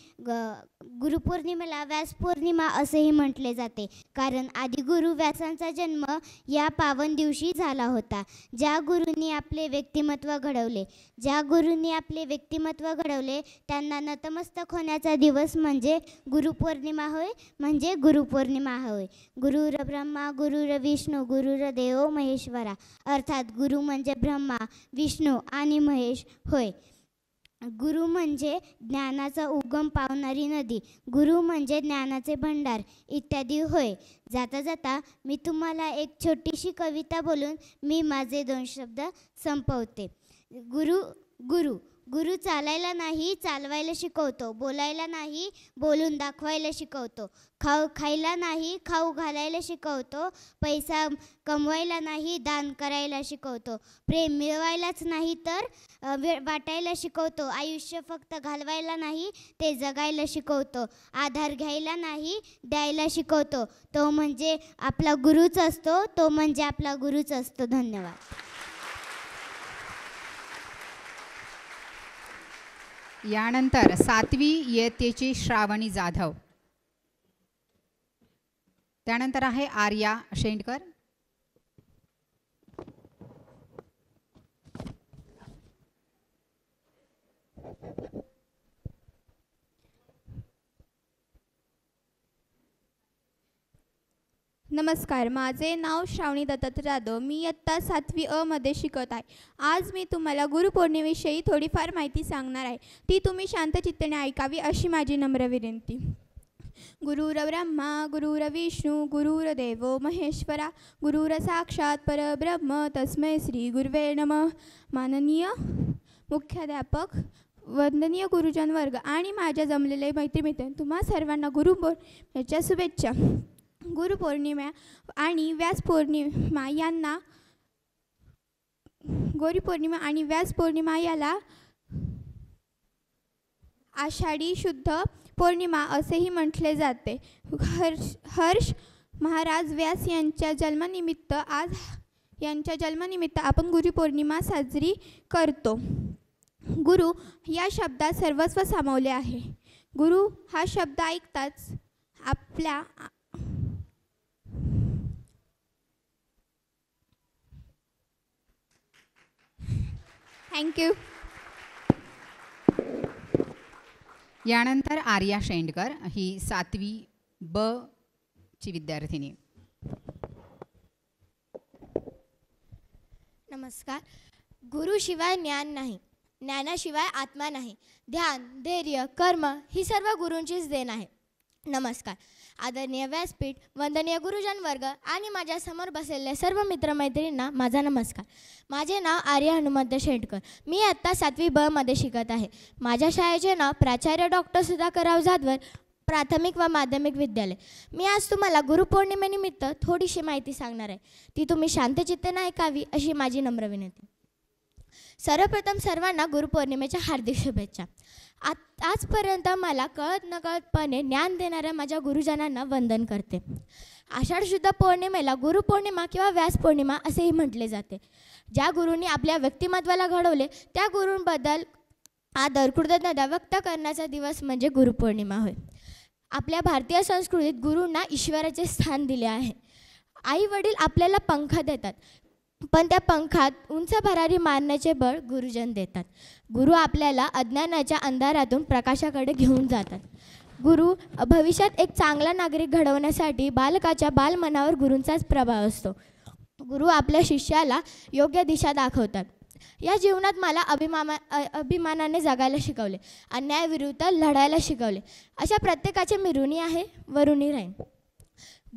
गुरुपौर्णिमेला व्यास पौर्णिमा असेही म्हटले जाते, कारण आदिगुरु व्यासांचा जन्म या पावन दिवशी झाला होता. ज्या गुरूंनी आपले व्यक्तिमत्व घडवले त्यांना नतमस्तक होण्याचा दिवस म्हणजे गुरुपौर्णिमा होय. गुरुर ब्रह्मा गुरुर विष्णू गुरुर देवो महेश्वरा, अर्थात गुरु म्हणजे ब्रह्मा, विष्णू आणि महेश होय. गुरु म्हणजे ज्ञानाचा उगम पावणारी नदी, गुरु म्हणजे ज्ञानाचे भंडार इत्यादी होय. जाता जाता मी तुम्हाला एक छोटीशी कविता बोलून मी माझे 2 शब्द संपवते. गुरु गुरु गुरु चालायला नाही चालवायला शिकवतो, बोलायला नाही बोलून दाखवायला शिकवतो, खायला नाही खाऊ घालायला शिकवतो, पैसा कमवायला नाही दान करायला शिकवतो, प्रेम मिळवायलाच नाही तर वाटायला शिकवतो, आयुष्य फक्त घालवायला नाही ते जगायला शिकवतो, आधार घ्यायला नाही द्यायला शिकवतो. तो म्हणजे आपला गुरुच असतो, तो म्हणजे आपला गुरुच असतो. धन्यवाद. यानंतर 7वी इयत्तेची श्रावणी जाधव, त्यानंतर आहे आर्या शेंडकर. नमस्कार, माझे नाव श्रावणी दत्तात्रय जाधव. मी इयत्ता 7वी अ मध्ये शिकत आहे. आज मी तुम्हाला गुरुपौर्णिमेविषयी थोडीफार माहिती सांगणार आहे. ती तुम्ही शांतचित्ताने ऐकावी अशी माझी नम्र विनंती. गुरुर्ब्रह्मा गुरुर्विष्णू गुरुर्देवो महेश्वरा गुरुर साक्षात परब्रह्म तस्मै श्री गुरुवे नमः. माननीय मुख्याध्यापक, वंदनीय गुरुजन वर्ग आणि माझ्या जमलेले मैत्रिमित्र, तुम्हा सर्वांना गुरुपौर्णिमेच्या शुभेच्छा. गुरुपौर्णिमा आणि व्यास पौर्णिमा याला आषाढी शुद्ध पौर्णिमा असेही म्हटले जाते. हर्ष महाराज व्यास यांच्या जन्मनिमित्त आपण गुरुपौर्णिमा साजरी करतो. गुरु या शब्दात सर्वस्व सामावले आहे. गुरु हा शब्द ऐकताच आपल्या थँक्यू. यानंतर आर्या शेंडकर, ही 7वी ब ची विद्यार्थिनी. नमस्कार. गुरुशिवाय ज्ञान नाही, ज्ञानाशिवाय आत्मा नाही. ध्यान, धैर्य, कर्म ही सर्व गुरूंचीच देण आहे. नमस्कार. आदरणीय व्यासपीठ, वंदनीय गुरुजन वर्ग आणि माझ्या समोर बसलेल्या सर्व मित्रमैत्रिणींना माझा नमस्कार. माझे नाव आर्या हनुमंत शेंडकर. मी आत्ता 7वी ब मध्ये शिकत आहे. माझ्या शाळेचे नाव प्राचार्य डॉक्टर सुधाकरराव जाधवर प्राथमिक व माध्यमिक विद्यालय. मी आज तुम्हाला गुरुपौर्णिमेनिमित्त थोडीशी माहिती सांगणार आहे. ती तुम्ही शांतचित्ताने ऐकावी अशी माझी नम्र विनंती. सर्वप्रथम सर्वांना गुरुपौर्णिमेच्या हार्दिक शुभेच्छा. आजपर्यंत मला कळत नकळतपणे ज्ञान देणाऱ्या माझ्या गुरुजनांना वंदन करते. आषाढ शुद्ध पौर्णिमेला गुरुपौर्णिमा किंवा व्यास पौर्णिमा असेही म्हटले जाते. ज्या गुरूंनी आपल्या व्यक्तिमत्वाला घडवले त्या गुरूंबद्दल आदर कृतज्ञता व्यक्त करण्याचा दिवस म्हणजे गुरुपौर्णिमा होय. आपल्या भारतीय संस्कृतीत गुरूंना ईश्वराचे स्थान दिले आहे. आई वडील आपल्याला पंख देतात, पण त्या पंखात उंच भरारी मारण्याचे बळ गुरुजन देतात. गुरु आपल्याला अज्ञानाच्या अंधारातून प्रकाशाकडे घेऊन जातात. गुरु भविष्यात एक चांगला नागरिक घडवण्यासाठी बालकाच्या बालमनावर गुरूंचाच प्रभाव असतो. गुरु आपल्या शिष्याला योग्य दिशा दाखवतात. या जीवनात मला अभिमानाने जगायला शिकवले, अन्यायाविरुद्ध लढायला शिकवले. अशा प्रत्येकाचे मी ऋणी आहे व ऋणी राहीन.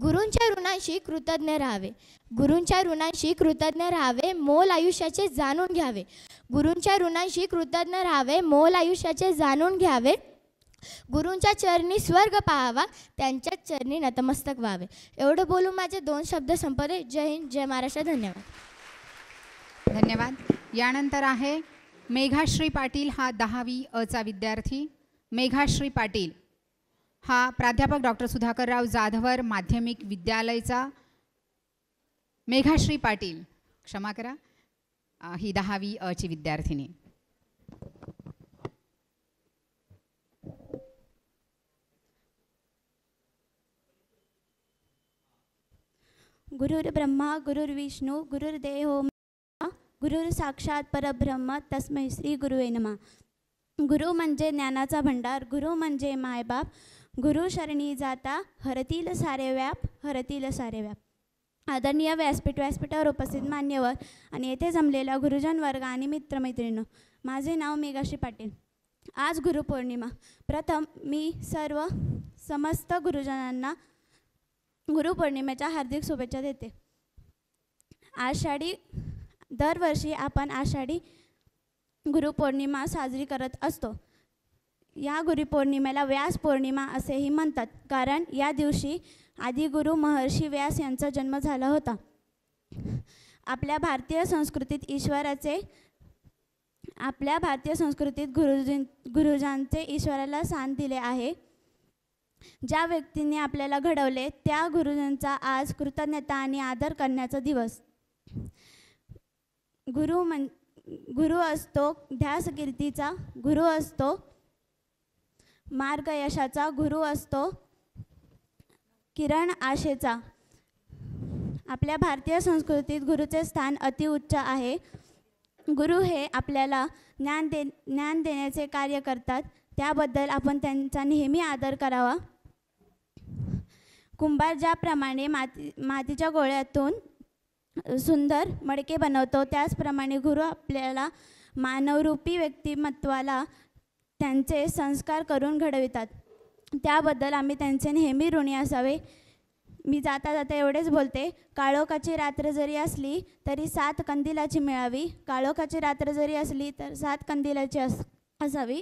गुरूंच्या ऋणांशी कृतज्ञ राहावे. गुरूंच्या ऋणांशी कृतज्ञ राहावे, मोल आयुष्याचे जाणून घ्यावे. गुरूंच्या ऋणांशी कृतज्ञ राहावे, मोल आयुष्याचे जाणून घ्यावे. गुरूंच्या चरणी स्वर्ग पाहावा, त्यांच्या चरणी नतमस्तक व्हावे. एवढं बोलून माझे 2 शब्द संपवले. जय हिंद, जय महाराष्ट्र. धन्यवाद. धन्यवाद. यानंतर आहे मेघाश्री पाटील, हा 10वी अ चा विद्यार्थी. मेघाश्री पाटील हा प्राध्यापक डॉक्टर सुधाकरराव जाधवर माध्यमिक विद्यालयाचा. मेघाश्री पाटील, क्षमा करा, ही 10वी अ ची विद्यार्थिनी. गुरुर्ब्रह्मा गुरुर्विष्णू गुरुर्देवो गुरुर साक्षात परब्रह्म तस्मै श्री गुरुवे नमः. गुरु म्हणजे ज्ञानाचा भंडार, गुरु म्हणजे मायबाप. गुरु शरणी जाता हरतील सारे व्याप, हरतील सारे व्याप. आदरणीय व्यासपीठावर उपस्थित मान्यवर आणि येथे जमलेल्या गुरुजन वर्ग आणि मित्रमैत्रिणी, माझे नाव मेघाश्री पाटील. आज गुरुपौर्णिमा. प्रथम मी सर्व समस्त गुरुजनांना गुरुपौर्णिमेच्या हार्दिक शुभेच्छा देते. दरवर्षी आपण आषाढी गुरुपौर्णिमा साजरी करत असतो. या गुरुपौर्णिमेला व्यास पौर्णिमा असेही म्हणतात, कारण या दिवशी आदिगुरु महर्षी व्यास यांचा जन्म झाला होता. आपल्या भारतीय संस्कृतीत गुरुजांचे ईश्वराला स्थान दिले आहे. ज्या व्यक्तींनी आपल्याला घडवले त्या गुरुजांचा आज कृतज्ञता आणि आदर करण्याचा दिवस. गुरु असतो ध्यास कीर्तीचा, गुरु असतो मार्ग यशाचा, गुरु असतो किरण आशेचा. आपल्या भारतीय संस्कृतीत गुरुचे स्थान अतिउच्च आहे. गुरु हे आपल्याला ज्ञान देण्याचे कार्य करतात, त्याबद्दल आपण त्यांचा नेहमी आदर करावा. कुंभार ज्याप्रमाणे मातीच्या गोळ्यातून सुंदर मडके बनवतो, त्याचप्रमाणे गुरु आपल्याला मानवरूपी व्यक्तिमत्वाला त्यांचे संस्कार करून घडवितात. त्याबद्दल आम्ही त्यांचे नेहमी ऋणी असावे. मी जाता जाता एवढेच बोलते. काळोखाची रात्र जरी असली तरी 7 कंदिलाची मिळावी. काळोखाची रात्र जरी असली तर 7 कंदिलाची असावी.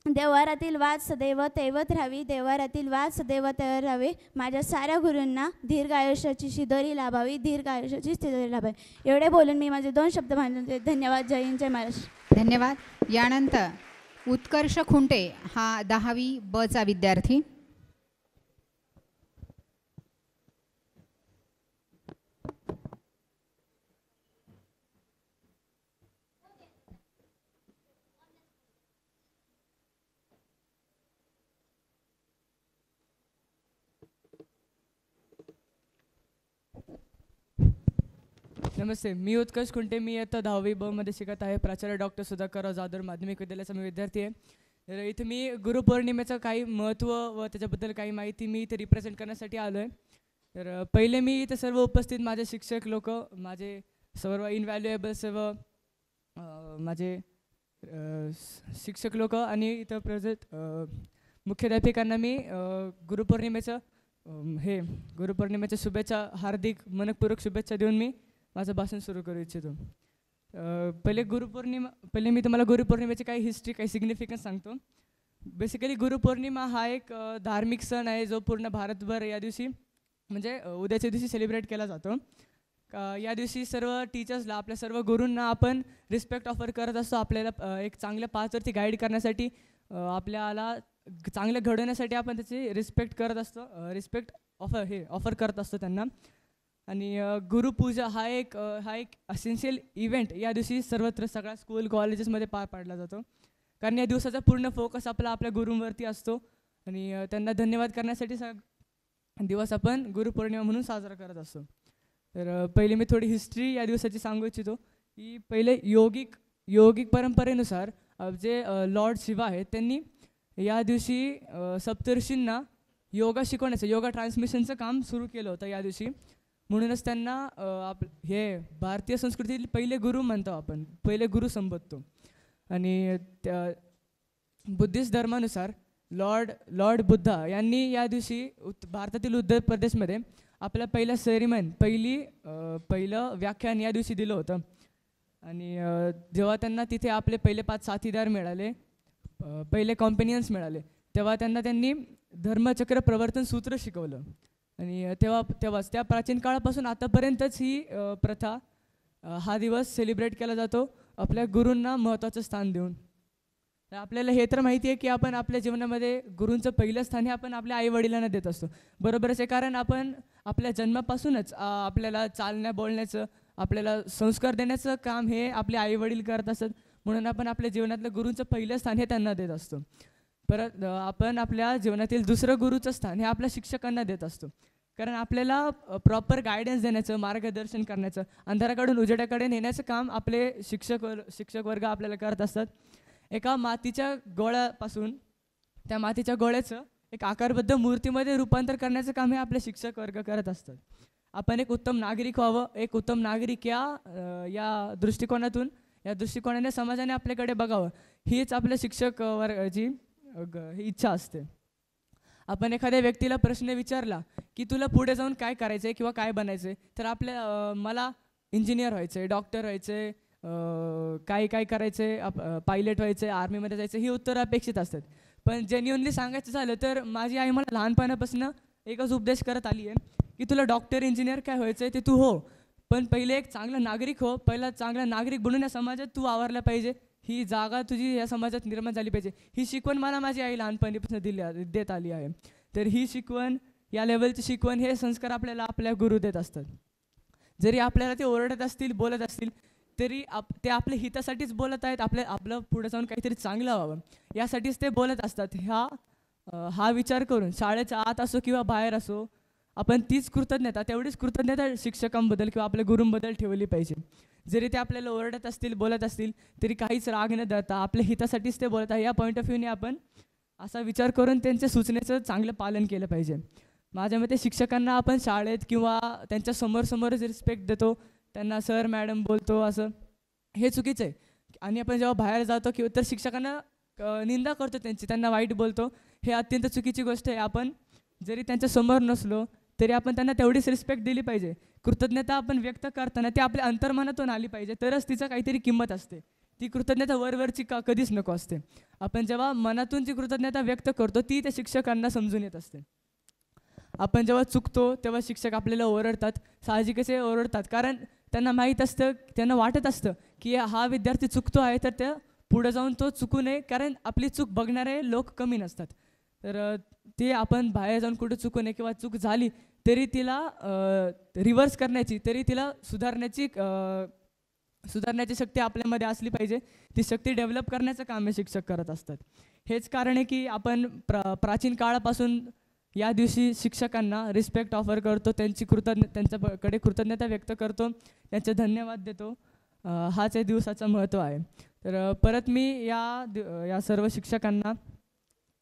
देवारातील वाद सदैव तेवत राहावी. देवारातील वाद सदैव तेवत राहावे. माझ्या साऱ्या गुरूंना दीर्घ आयुष्याची शिदोरी लाभावी. दीर्घ आयुष्याची शिदोरी लाभावी. एवढे बोलून मी माझे 2 शब्द मांडते. धन्यवाद. जय हिंद, जय महाराष्ट्र. धन्यवाद. यानंतर उत्कर्ष खुंटे हा 10वी ब चा विद्यार्थी. नमस्ते, मी उत्कर्ष खुंटे. मी आता 10वी ब मध्ये शिकत आहे. प्राचार्य डॉक्टर सुधाकरराव जाधव माध्यमिक विद्यालयाचा मी विद्यार्थी आहे. तर इथे मी गुरुपौर्णिमेचं काही महत्त्व व त्याच्याबद्दल काही माहिती मी इथे रिप्रेझेंट करण्यासाठी आलो आहे. तर पहिले मी इथे सर्व उपस्थित माझे शिक्षक लोक, माझे सर्व इनव्हॅल्युएबल सर्व माझे शिक्षक लोक आणि इथं प्रेझेंट मुख्याध्यापिकांना मी गुरुपौर्णिमेच्या शुभेच्छा, हार्दिक मनपूर्वक शुभेच्छा देऊन मी माझं भाषण सुरू करू इच्छितो. पहिले मी तुम्हाला गुरुपौर्णिमेची काही हिस्ट्री, काही सिग्निफिकन्स सांगतो. बेसिकली गुरुपौर्णिमा हा एक धार्मिक सण आहे जो पूर्ण भारतभर या दिवशी म्हणजे उद्याच्या दिवशी सेलिब्रेट केला जातो. या दिवशी सर्व टीचर्सला, आपल्या सर्व गुरूंना आपण रिस्पेक्ट ऑफर करत असतो. आपल्याला एक चांगल्या पाथवरती गाईड करण्यासाठी, आपल्याला चांगलं घडवण्यासाठी आपण त्याची रिस्पेक्ट करत असतो. रिस्पेक्ट ऑफर करत असतो त्यांना. आणि गुरुपूजा हा एक असेन्शियल इव्हेंट या दिवशी सर्वत्र सगळ्या स्कूल कॉलेजेसमध्ये पार पाडला जातो. कारण या दिवसाचा पूर्ण फोकस आपल्या गुरूंवरती असतो आणि त्यांना धन्यवाद करण्यासाठी दिवस आपण गुरुपौर्णिमा म्हणून साजरा करत असतो. तर पहिले मी थोडी हिस्ट्री या दिवसाची सांगू इच्छितो. की पहिले योगिक परंपरेनुसार जे लॉर्ड शिवा आहेत त्यांनी या दिवशी सप्तर्षींना योगा शिकवण्याचं, योगा ट्रान्समिशनचं काम सुरू केलं होतं या दिवशी. म्हणूनच त्यांना हे भारतीय संस्कृतीतील पहिले गुरु म्हणतो आपण, पहिले गुरु संबोधतो. आणि बुद्धिस्ट धर्मानुसार लॉर्ड बुद्धा यांनी या दिवशी भारतातील उत्तर प्रदेशमध्ये आपला पहिला पहिलं व्याख्यान या दिवशी दिलं होतं. आणि जेव्हा त्यांना तिथे आपले पहिले 5 साथीदार मिळाले, पहिले कॉम्पेनियन्स मिळाले, तेव्हा त्यांनी धर्मचक्र प्रवर्तन सूत्र शिकवलं. आणि तेव्हाच त्या प्राचीन काळापासून आतापर्यंतच ही प्रथा, हा दिवस सेलिब्रेट केला जातो आपल्या गुरूंना महत्त्वाचं स्थान देऊन. आपल्याला हे तर माहिती आहे की आपण आपल्या जीवनामध्ये गुरूंचं पहिलं स्थान हे आपण आपल्या आईवडिलांना देत असतो. बरोबरच आहे, कारण आपण आपल्या जन्मापासूनच आपल्याला चालण्या बोलण्याचं, आपल्याला संस्कार देण्याचं काम हे आपले आईवडील करत असतात. म्हणून आपण आपल्या जीवनातलं गुरूंचं पहिलं स्थान हे त्यांना देत असतो. परत आपण आपल्या जीवनातील दुसरं गुरूचं स्थान हे आपल्या शिक्षकांना देत असतो. कारण आपल्याला प्रॉपर गायडन्स देण्याचं, मार्गदर्शन करण्याचं, अंधाराकडून उजेडाकडे नेण्याचं काम आपले शिक्षक वर्ग आपल्याला करत असतात. एका मातीच्या गोळ्यापासून त्या मातीच्या गोळ्याचं एक आकारबद्ध मूर्तीमध्ये रूपांतर करण्याचं काम हे आपले शिक्षक वर्ग करत असतात. आपण एक उत्तम नागरिक व्हावं, एक उत्तम नागरिक या दृष्टिकोनातून या दृष्टिकोनाने समाजाने आपल्याकडे बघावं, हीच आपल्या शिक्षक वर्गाची इच्छा असते. आपण एखाद्या व्यक्तीला प्रश्न विचारला की तुला पुढे जाऊन काय करायचं आहे किंवा काय बनायचं आहे, तर मला इंजिनियर व्हायचं आहे, डॉक्टर व्हायचं आहे, काय करायचं आहे, पायलट व्हायचं आहे, आर्मीमध्ये जायचं, ही उत्तरं अपेक्षित असतात. पण जेन्युअनली सांगायचं झालं तर माझी आई मला लहानपणापासून एकच उपदेश करत आली आहे की तुला डॉक्टर इंजिनियर काय व्हायचं आहे ते तू हो, पण पहिले एक चांगला नागरिक हो, पहिला चांगला नागरिक बनून या समाजात तू वावरला पाहिजे, ही जागा तुझी या समाजात निर्माण झाली पाहिजे. ही शिकवण मला माझी आई लहानपणीपासून देत आली आहे. तर ही शिकवण, या लेवलची शिकवण, हे संस्कार आपल्याला आपल्या गुरु देत असतात. जरी आपल्याला ते ओरडत असतील, बोलत असतील, तरी ते आपल्या हितासाठीच बोलत आहेत, आपलं पुढे जाऊन काहीतरी चांगलं व्हावं यासाठीच ते बोलत असतात. हा विचार करून शाळेच्या आत असो किंवा बाहेर असो, आपण तेवढीच कृतज्ञता शिक्षकांबद्दल किंवा आपल्या गुरूंबद्दल ठेवली पाहिजे. जरी ते आपल्याला ओरडत असतील, बोलत असतील, तरी काहीच राग न देता आपल्या हितासाठीच ते बोलत आहे, या पॉईंट ऑफ व्ह्यूने आपण असा विचार करून त्यांच्या सूचनेचं चांगलं पालन केलं पाहिजे. माझ्या मते शिक्षकांना आपण शाळेत किंवा त्यांच्या समोरच रिस्पेक्ट देतो, त्यांना सर मॅडम बोलतो, असं हे चुकीचं आहे. आणि आपण जेव्हा बाहेर जातो किंवा तर शिक्षकांना निंदा करतो, त्यांना वाईट बोलतो, हे अत्यंत चुकीची गोष्ट आहे. आपण जरी त्यांच्या समोर नसलो तरी आपण त्यांना तेवढीच रिस्पेक्ट दिली पाहिजे. कृतज्ञता आपण व्यक्त करताना ती आपल्या अंतर्मनातून आली पाहिजे, तरच तिचं काहीतरी किंमत असते. ती कृतज्ञता वरवरची कधीच नको असते. आपण जेव्हा मनातून ती कृतज्ञता व्यक्त करतो ती त्या शिक्षकांना समजून येत असते. आपण जेव्हा चुकतो तेव्हा शिक्षक आपल्याला ओरडतात, साहजिकच ओरडतात, कारण त्यांना माहीत असतं, त्यांना वाटत असतं की हा विद्यार्थी चुकतो आहे, तर त्या पुढे जाऊन तो चुकू नये, कारण आपली चूक बघणारे लोक कमी नसतात. तर ते आपण बाहेर जाऊन कुठे चुकू नये किंवा चूक झाली तरी तिला रिव्हर्स करण्याची, तरी तिला सुधारण्याची शक्ती आपल्यामध्ये असली पाहिजे. ती शक्ती डेव्हलप करण्याचं काम हे शिक्षक करत असतात. हेच कारण आहे की आपण प्राचीन काळापासून या दिवशी शिक्षकांना रिस्पेक्ट ऑफर करतो, त्यांच्याकडे कृतज्ञता व्यक्त करतो, त्यांचे धन्यवाद देतो. हाच या दिवसाचं महत्त्व आहे. तर परत मी या सर्व शिक्षकांना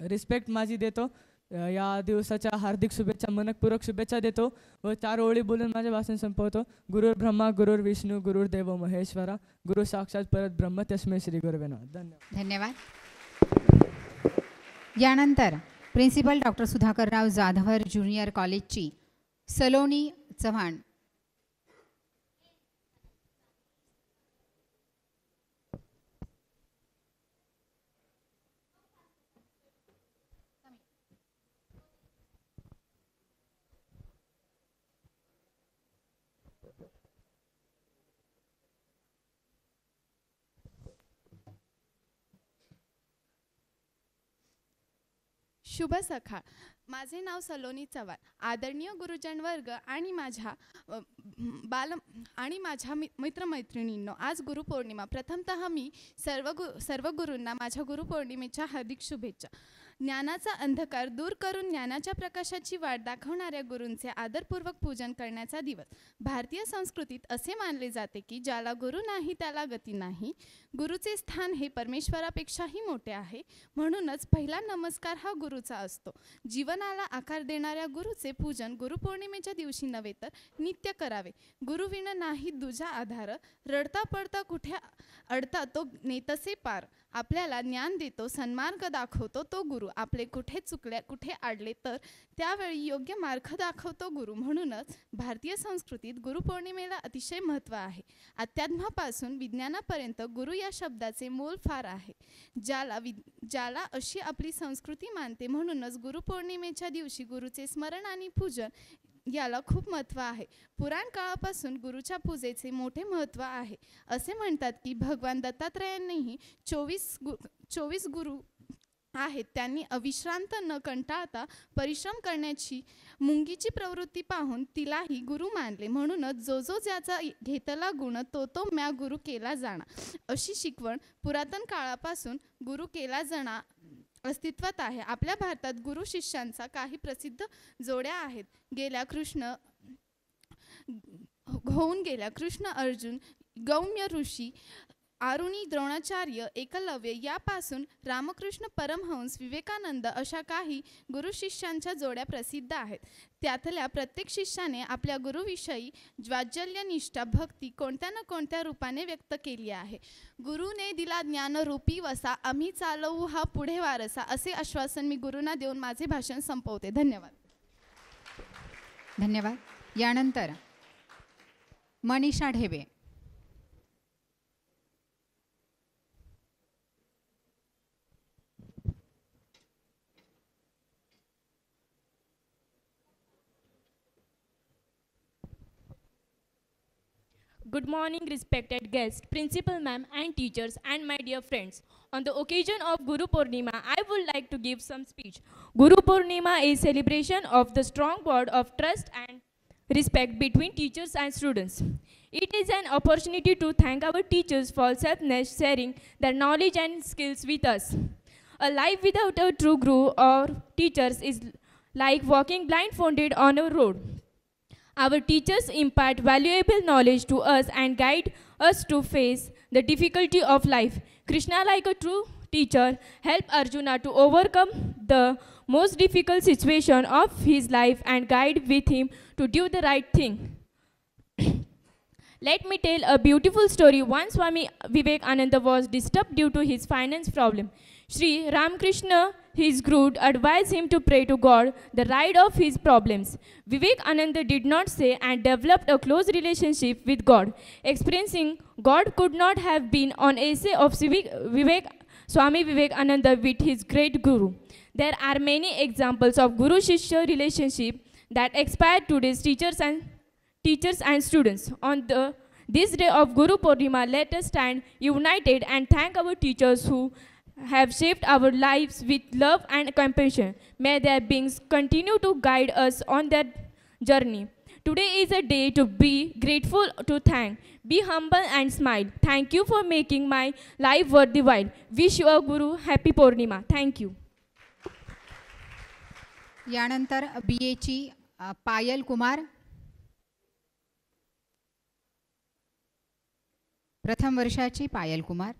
रिस्पेक्ट माझी देतो, या दिवसाच्या हार्दिक शुभेच्छा, मनपूर्वक शुभेच्छा देतो व 4 ओळी बोलून माझे भाषण संपवतो. गुरुर् ब्रह्मा गुरुर् विष्णू गुरुर्देव महेश्वरा, गुरु साक्षात परत ब्रह्म तस्मै श्री गुरवे नमः. धन्यवाद. यानंतर principal doctor Sudhakarrao Jadhavar junior कॉलेजची सलोनी चव्हाण शुभ सकाळ. माझे नाव सलोनी चव्हाण. आदरणीय गुरुजन वर्ग आणि माझ्या मित्रमैत्रिणींनो, आज गुरुपौर्णिमा. प्रथमतः मी सर्व गुरूंना माझ्या गुरुपौर्णिमेच्या हार्दिक शुभेच्छा. ज्ञानाचा अंधकार दूर करून ज्ञानाच्या प्रकाशाची वाट दाखवणाऱ्या गुरूंचे आदरपूर्वक पूजन करण्याचा दिवस. भारतीय संस्कृतीत असे मानले जाते की ज्याला गुरु नाही त्याला गती नाही. गुरुचे स्थान हे परमेश्वरापेक्षाही मोठे आहे. म्हणूनच पहिला नमस्कार हा गुरुचा असतो. जीवनाला आकार देणाऱ्या गुरुचे पूजन गुरुपौर्णिमेच्या दिवशी नव्हे तर नित्य करावे. गुरुविना नाही दुजा आधार, रडता पडता कुठे अडता तो नेतसे पार. आपल्याला ज्ञान देतो, सन्मार्ग दाखवतो तो गुरु. आपले कुठे अडले तर त्यावेळी योग्य मार्ग दाखवतो गुरु. म्हणूनच भारतीय संस्कृतीत गुरुपौर्णिमेला अतिशय महत्त्व आहे. अध्यात्मापासून विज्ञानापर्यंत गुरु या शब्दाचे मोल फार आहे. ज्याला अशी आपली संस्कृती मानते. म्हणूनच गुरुपौर्णिमेच्या दिवशी गुरुचे स्मरण आणि पूजन याला खूप महत्त्व आहे. पुराण काळापासून गुरुच्या पूजेचे मोठे महत्त्व आहे. असे म्हणतात की भगवान दत्तात्रयांनीही 24 गुरु आहेत. त्यांनी अविश्रांत न कंटाळता परिश्रम करण्याची मुंगीची प्रवृत्ती पाहून तिलाही गुरु मानले. म्हणूनच जो ज्याचा घेतला गुण तो म्या गुरु केला जाणा, अशी शिकवण पुरातन काळापासून गुरु केला जाणा अस्तित्वात आहे. आपल्या भारतात गुरु शिष्यांचा काही प्रसिद्ध जोड्या आहेत. होऊन गेल्या कृष्ण अर्जुन, गौम्य ऋषी, आरुणी, द्रोणाचार्य, एकलव्य यापासून रामकृष्ण परमहंस, विवेकानंद अशा काही गुरु शिष्यांच्या जोड्या प्रसिद्ध आहेत. त्यातल्या प्रत्येक शिष्याने आपल्या गुरुविषयी ज्वाज्जल्य, निष्ठा, भक्ती कोणत्या ना कोणत्या रूपाने व्यक्त केली आहे. गुरुने दिला ज्ञानरूपी वसा, आम्ही चालवू हा पुढे वारसा, असे आश्वासन मी गुरुंना देऊन माझे भाषण संपवते. धन्यवाद. धन्यवाद. यानंतर Manisha ढेबे. Good morning, respected guests, principal ma'am and teachers and my dear friends. On the occasion of Guru Purnima, I would like to give some speech. Guru Purnima is celebration of the strong bond of trust and respect between teachers and students. It is an opportunity to thank our teachers for selfless sharing their knowledge and skills with us. A life without a true guru or teachers is like walking blindfolded on a road. Our teachers impart valuable knowledge to us and guide us to face the difficulty of life. Krishna, like a true teacher, helped Arjuna to overcome the most difficult situation of his life and guide with him to do the right thing. Let me tell a beautiful story. Once Swami Vivekananda was disturbed due to his finance problem. Sri Ramakrishna, his guru, advised him to pray to God the right of his problems. Vivekananda did not say and developed a close relationship with God. Experiencing God could not have been an essay of Swami Vivekananda with his great guru. There are many examples of guru-shishya relationship that inspire today's teachers and students. On this day of Guru Purnima, let us stand united and thank our teachers who have shaped our lives with love and compassion. May their beings continue to guide us on that journey. Today is a day to be grateful, to thank, be humble and smile. Thank you for making my life worth the while. Wish you a Guru happy Purnima. Thank you. यानंतर BA पायल कुमार. प्रथम वर्षाची पायल कुमार.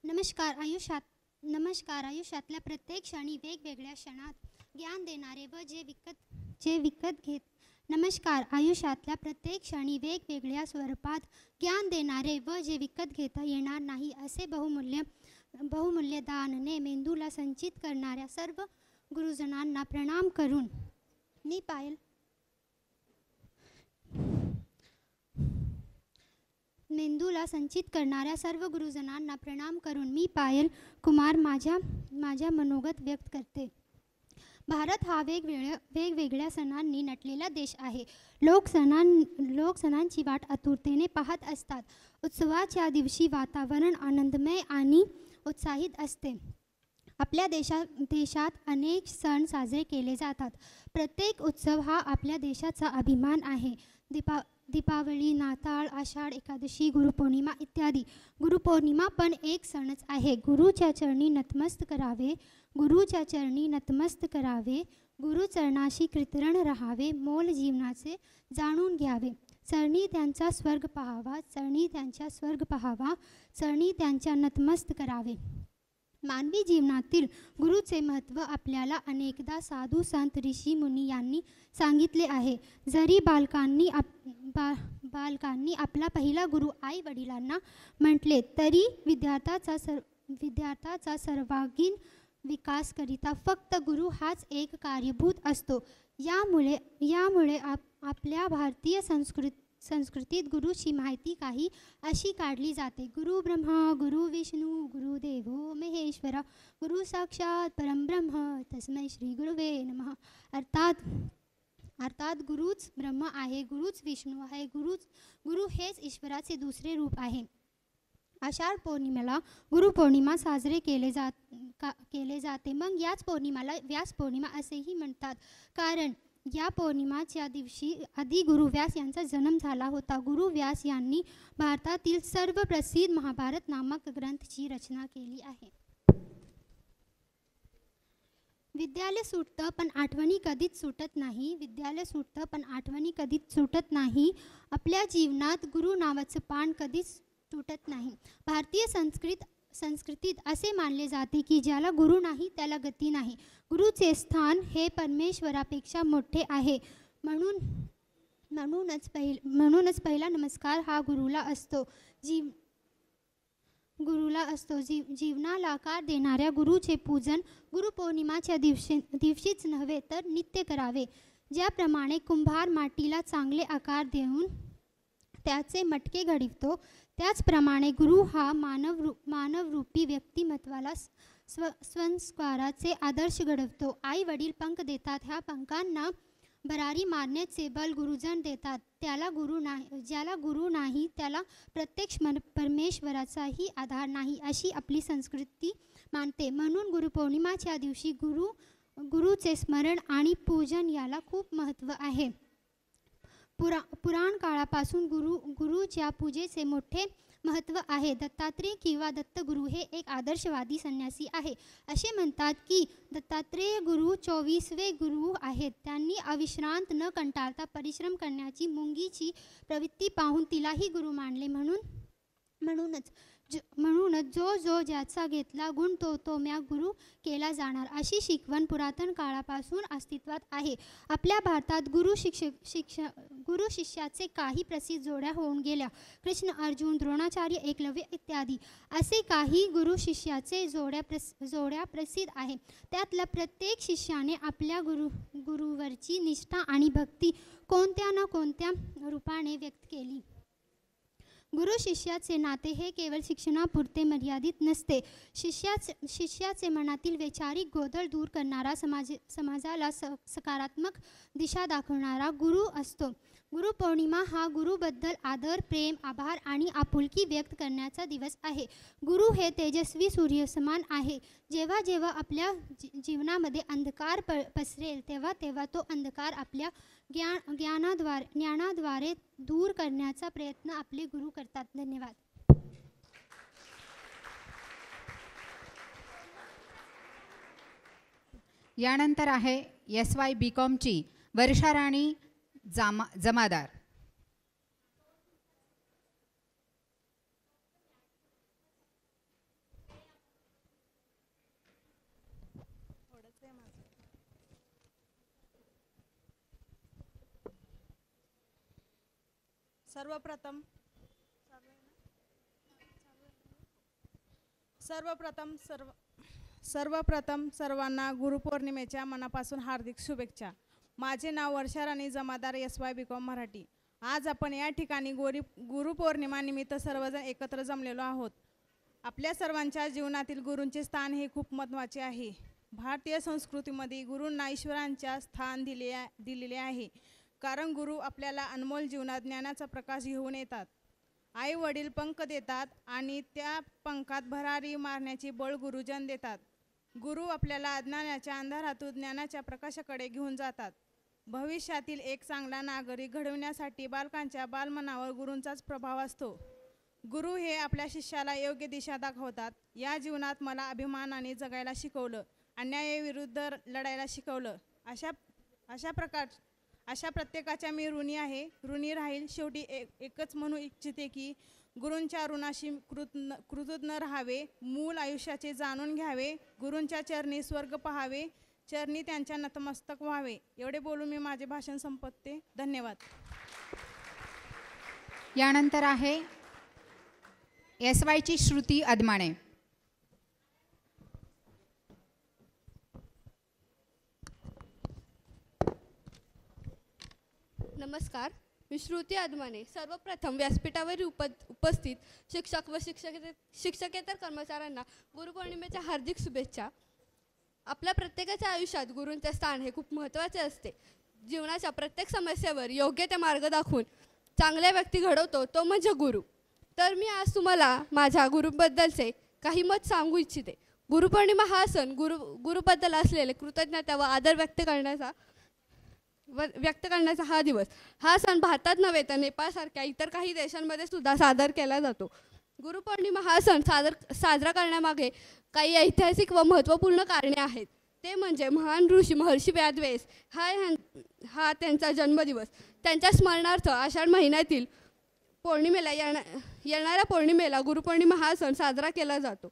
नमस्कार. आयुष्यातल्या प्रत्येक क्षणी वेगवेगळ्या क्षणात ज्ञान देणारे व जे विकत घेत नमस्कार. आयुष्यातल्या प्रत्येक क्षणी वेगवेगळ्या स्वरूपात ज्ञान देणारे व जे विकत घेता येणार नाही असे बहुमूल्य दानने मेंदूला संचित करणाऱ्या सर्व गुरुजनांना प्रणाम करून मी पायल मेंदूला संचित करणाऱ्या सर्व गुरुजनांना प्रणाम करून मी पायल कुमार माझ्या मनोगत व्यक्त करते. भारत हा वेगवेगळ्या सणांनी नटलेला देश आहे. लोक सणांची वाट आतुरतेने पाहत असतात. उत्सवाच्या दिवशी वातावरण आनंदमय आणि उत्साहित असते. आपल्या देशात अनेक सण साजरे केले जातात. प्रत्येक उत्सव हा आपल्या देशाचा अभिमान आहे. दीपावली, नाताळ, आषाढ एकादशी, गुरुपौर्णिमा इत्यादी. गुरुपौर्णिमा पण एक सणच आहे. गुरुच्या चरणी नतमस्त करावे, गुरुचरणाशी कृतज्ञ राहावे, मोल जीवनाचे जाणून घ्यावे. चरणी त्यांचा स्वर्ग पाहावा, चरणी त्यांच्या नतमस्त करावे. मानवी जीवनातील गुरुचे महत्त्व आपल्याला अनेकदा साधू संत ऋषी मुनी यांनी सांगितले आहे. जरी बालकांनी आपला पहिला गुरु आई वडिलांना म्हटले तरी विद्यार्थ्याचा सर्वांगीण विकासकरिता फक्त गुरु हाच एक कार्यभूत असतो. यामुळे आपल्या भारतीय संस्कृतीत गुरुची माहिती काही अशी काढली जाते. गुरु ब्रह्मा, गुरु विष्णू, गुरुदेवो महेश्वरा, गुरु साक्षात परमब्रह्म, तस्मै श्री गुरुवे नमः. अर्थात गुरुच ब्रह्म आहे, गुरुच विष्णू आहे, गुरु हेच ईश्वराचे दुसरे रूप आहे. आषाढ पौर्णिमेला गुरुपौर्णिमा साजरे केले जाते. मग याच पौर्णिमाला व्यास पौर्णिमा असेही म्हणतात, कारण या पौर्णिमाच्या दिवशी आदी गुरु व्यास यांचा जन्म झाला होता. गुरु व्यास यांनी भारतातील सर्व प्रसिद्ध महाभारत नामक ग्रंथाची रचना केली आहे. विद्यालय सुटतं पण आठवणी कधीच सुटत नाही. विद्यालय सुटतं पण आठवणी कधीच सुटत नाही. आपल्या जीवनात गुरु नावाचं पान कधीच तुटत नाही. भारतीय संस्कृतीत असे मानले जाते की ज्याला गुरु नाही त्याला गती नाही. गुरुचे स्थान हे परमेश्वरापेक्षा मोठे आहे. म्हणूनच पहिला नमस्कार हा गुरुला असतो. जीवनाला आकार देणाऱ्या गुरुचे पूजन गुरुपौर्णिमाच्या दिवशीच नव्हे तर नित्य करावे. ज्याप्रमाणे कुंभार मातीला चांगले आकार देऊन त्याचे मटके घडवितो, त्याचप्रमाणे गुरु हा मानवरूपी व्यक्तिमत्वाला संस्काराचे आदर्श घडवतो. आई वडील पंख देतात, ह्या पंखांना भरारी मारण्याचे बल गुरुजन देतात. ज्याला गुरु नाही त्याला प्रत्यक्ष परमेश्वराचाही आधार नाही, अशी आपली संस्कृती मानते. म्हणून गुरुपौर्णिमाच्या दिवशी गुरुचे स्मरण आणि पूजन याला खूप महत्त्व आहे. पुराण काळापासून गुरुच्या पूजेचे मोठे महत्त्व आहे. दत्तात्रेय किंवा दत्तगुरु हे एक आदर्शवादी संन्यासी आहे. असे म्हणतात की दत्तात्रेय गुरु 24वे गुरु आहेत. त्यांनी अविश्रांत न कंटाळता परिश्रम करण्याची मुंगीची प्रवृत्ती पाहून तिलाही गुरु मानले. म्हणूनच जो ज्याचा घेतला गुण तो म्या गुरु केला जाणार, अशी शिकवण पुरातन काळापासून अस्तित्वात आहे. आपल्या भारतात गुरु शिष्याचे काही प्रसिद्ध जोड्या होऊन गेल्या. कृष्ण, अर्जुन, द्रोणाचार्य, एकलव्य इत्यादी असे काही गुरु शिष्याचे जोड्या प्रसिद्ध आहे. त्यातल्या प्रत्येक शिष्याने आपल्या गुरुवरची निष्ठा आणि भक्ती कोणत्या ना कोणत्या रूपाने व्यक्त केली. गुरु शिष्याचे नाते हे केवळ शिक्षणापुरते मर्यादित नसते. शिष्याचे मनातील वैचारिक गोंधळ दूर करणारा, समाजाला सकारात्मक दिशा दाखवणारा गुरु असतो. गुरुपौर्णिमा हा गुरुबद्दल आदर, प्रेम, आभार आणि आपुलकी व्यक्त करण्याचा दिवस आहे. गुरु हे तेजस्वी सूर्य समान आहे. जेव्हा जेव्हा आपल्या जीवनामध्ये अंधकार पसरेल तेव्हा तो अंधकार आपल्या ज्ञानाद्वारे दूर करण्याचा प्रयत्न आपले गुरु करतात. धन्यवाद. यानंतर आहे SY BComची वर्षाराणी जमादार. सर्वप्रथम सर्वांना गुरुपौर्णिमेच्या मनापासून हार्दिक शुभेच्छा. माझे नाव वर्षाराणी जमादार, SY BCom मराठी. आज आपण या ठिकाणी गुरुपौर्णिमा निमित्त सर्वजण एकत्र जमलेलो आहोत. आपल्या सर्वांच्या जीवनातील गुरूंचे स्थान हे खूप महत्त्वाचे आहे. भारतीय संस्कृतीमध्ये गुरूंना ईश्वरांच्या स्थान दिलेले आहे. कारण गुरु आपल्याला अनमोल जीवनात ज्ञानाचा प्रकाश घेऊन येतात. आई वडील पंख देतात आणि त्या पंखात भरारी मारण्याची बळ गुरुजन देतात. गुरु आपल्याला अज्ञानाच्या अंधारातून ज्ञानाच्या प्रकाशाकडे घेऊन जातात. भविष्यातील एक चांगला नागरिक घडविण्यासाठी बालकांच्या बालमनावर गुरूंचाच प्रभाव असतो. गुरु हे आपल्या शिष्याला योग्य दिशा दाखवतात. या जीवनात मला अभिमानाने जगायला शिकवलं, अन्यायाविरुद्ध लढायला शिकवलं. अशा प्रत्येकाच्या मी ऋणी आहे, ऋणी राहील. शेवटी एकच म्हणू इच्छिते की गुरूंच्या ऋणाशी कृतज्ञ राहावे, मूल आयुष्याचे जाणून घ्यावे, गुरूंच्या चरणी स्वर्ग पहावे, चरणी त्यांच्या नतमस्तक व्हावे. एवढे बोलून मी माझे भाषण संपवते. धन्यवाद. यानंतर आहे SYची श्रुती अदमाणे. नमस्कार, मी श्रुती अदमाने. सर्वप्रथम व्यासपीठावर उपस्थित शिक्षक व शिक्षकेतर कर्मचाऱ्यांना गुरुपौर्णिमेच्या हार्दिक शुभेच्छा. आपल्या प्रत्येकाच्या आयुष्यात गुरूंचे स्थान हे खूप महत्त्वाचे असते. जीवनाच्या प्रत्येक समस्येवर योग्य ते मार्ग दाखवून चांगल्या व्यक्ती घडवतो तो म्हणजे गुरु. तर मी आज तुम्हाला माझ्या गुरुबद्दलचे काही मत सांगू इच्छिते. गुरुपौर्णिमा हा सण गुरुबद्दल असलेले कृतज्ञता व आदर व्यक्त करण्याचा हा दिवस. हा सण भारतात नव्हे तर नेपाळसारख्या इतर काही देशांमध्ये सुद्धा सादर केला जातो. गुरुपौर्णिमा हा सण साजरा करण्यामागे काही ऐतिहासिक व महत्त्वपूर्ण कारणे आहेत. ते म्हणजे महान ऋषी महर्षी व्यासव्यास हा त्यांचा जन्मदिवस. त्यांच्या स्मरणार्थ आषाढ महिन्यातील पौर्णिमेला येणाऱ्या पौर्णिमेला गुरुपौर्णिमा हा सण साजरा केला जातो.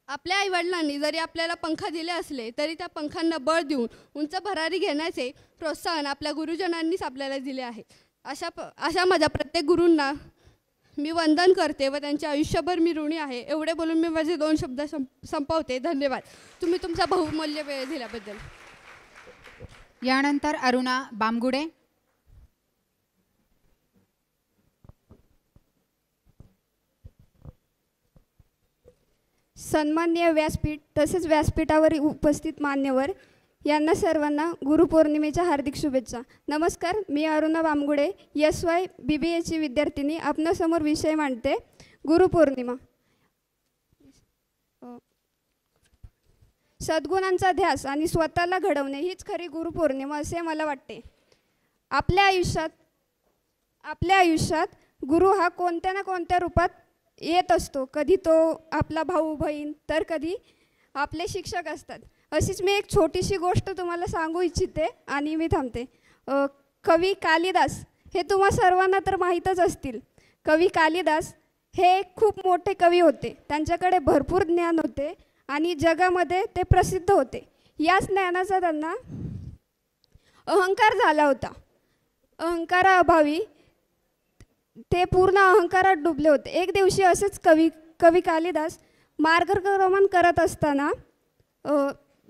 आपल्या आईवडिलांनी जरी आपल्याला पंख दिले असले तरी त्या पंखांना बळ देऊन उंच भरारी घेण्याचे प्रोत्साहन आपल्या गुरुजनांनीच आपल्याला दिले आहे. अशा माझ्या प्रत्येक गुरूंना मी वंदन करते व त्यांच्या आयुष्यभर मी ऋणी आहे. एवढे बोलून मी माझे 2 शब्द संपवते. धन्यवाद तुम्ही तुमचा बहुमूल्य वेळ दिल्याबद्दल. यानंतर अरुणा बामगुडे. सन्माननीय व्यासपीठ तसेच व्यासपीठावर उपस्थित मान्यवर यांना सर्वांना गुरुपौर्णिमेच्या हार्दिक शुभेच्छा. नमस्कार, मी अरुणा बामगुडे SY BBAची विद्यार्थिनी आपणासमोर विषय मांडते गुरुपौर्णिमा. सद्गुणांचा ध्यास आणि स्वतःला घडवणे हीच खरी गुरुपौर्णिमा असे मला वाटते. आपल्या आयुष्यात गुरु हा कोणत्या ना कोणत्या रूपात येत असतो. कधी तो आपला भाऊ बहीण तर कधी आपले शिक्षक असतात. अशीच मी एक छोटीशी गोष्ट तुम्हाला सांगू इच्छिते आणि मी थांबते. कवी कालिदास हे तुम्हा सर्वांना तर माहीतच असतील. कवी कालिदास हे खूप मोठे कवी होते. त्यांच्याकडे भरपूर ज्ञान होते आणि जगामध्ये ते प्रसिद्ध होते. याच ज्ञानाचा त्यांना अहंकार झाला होता. अहंकाराअभावी ते पूर्ण अहंकारात डुबले होते. एक दिवशी असेच कवी कालिदास मार्गक्रमण करत असताना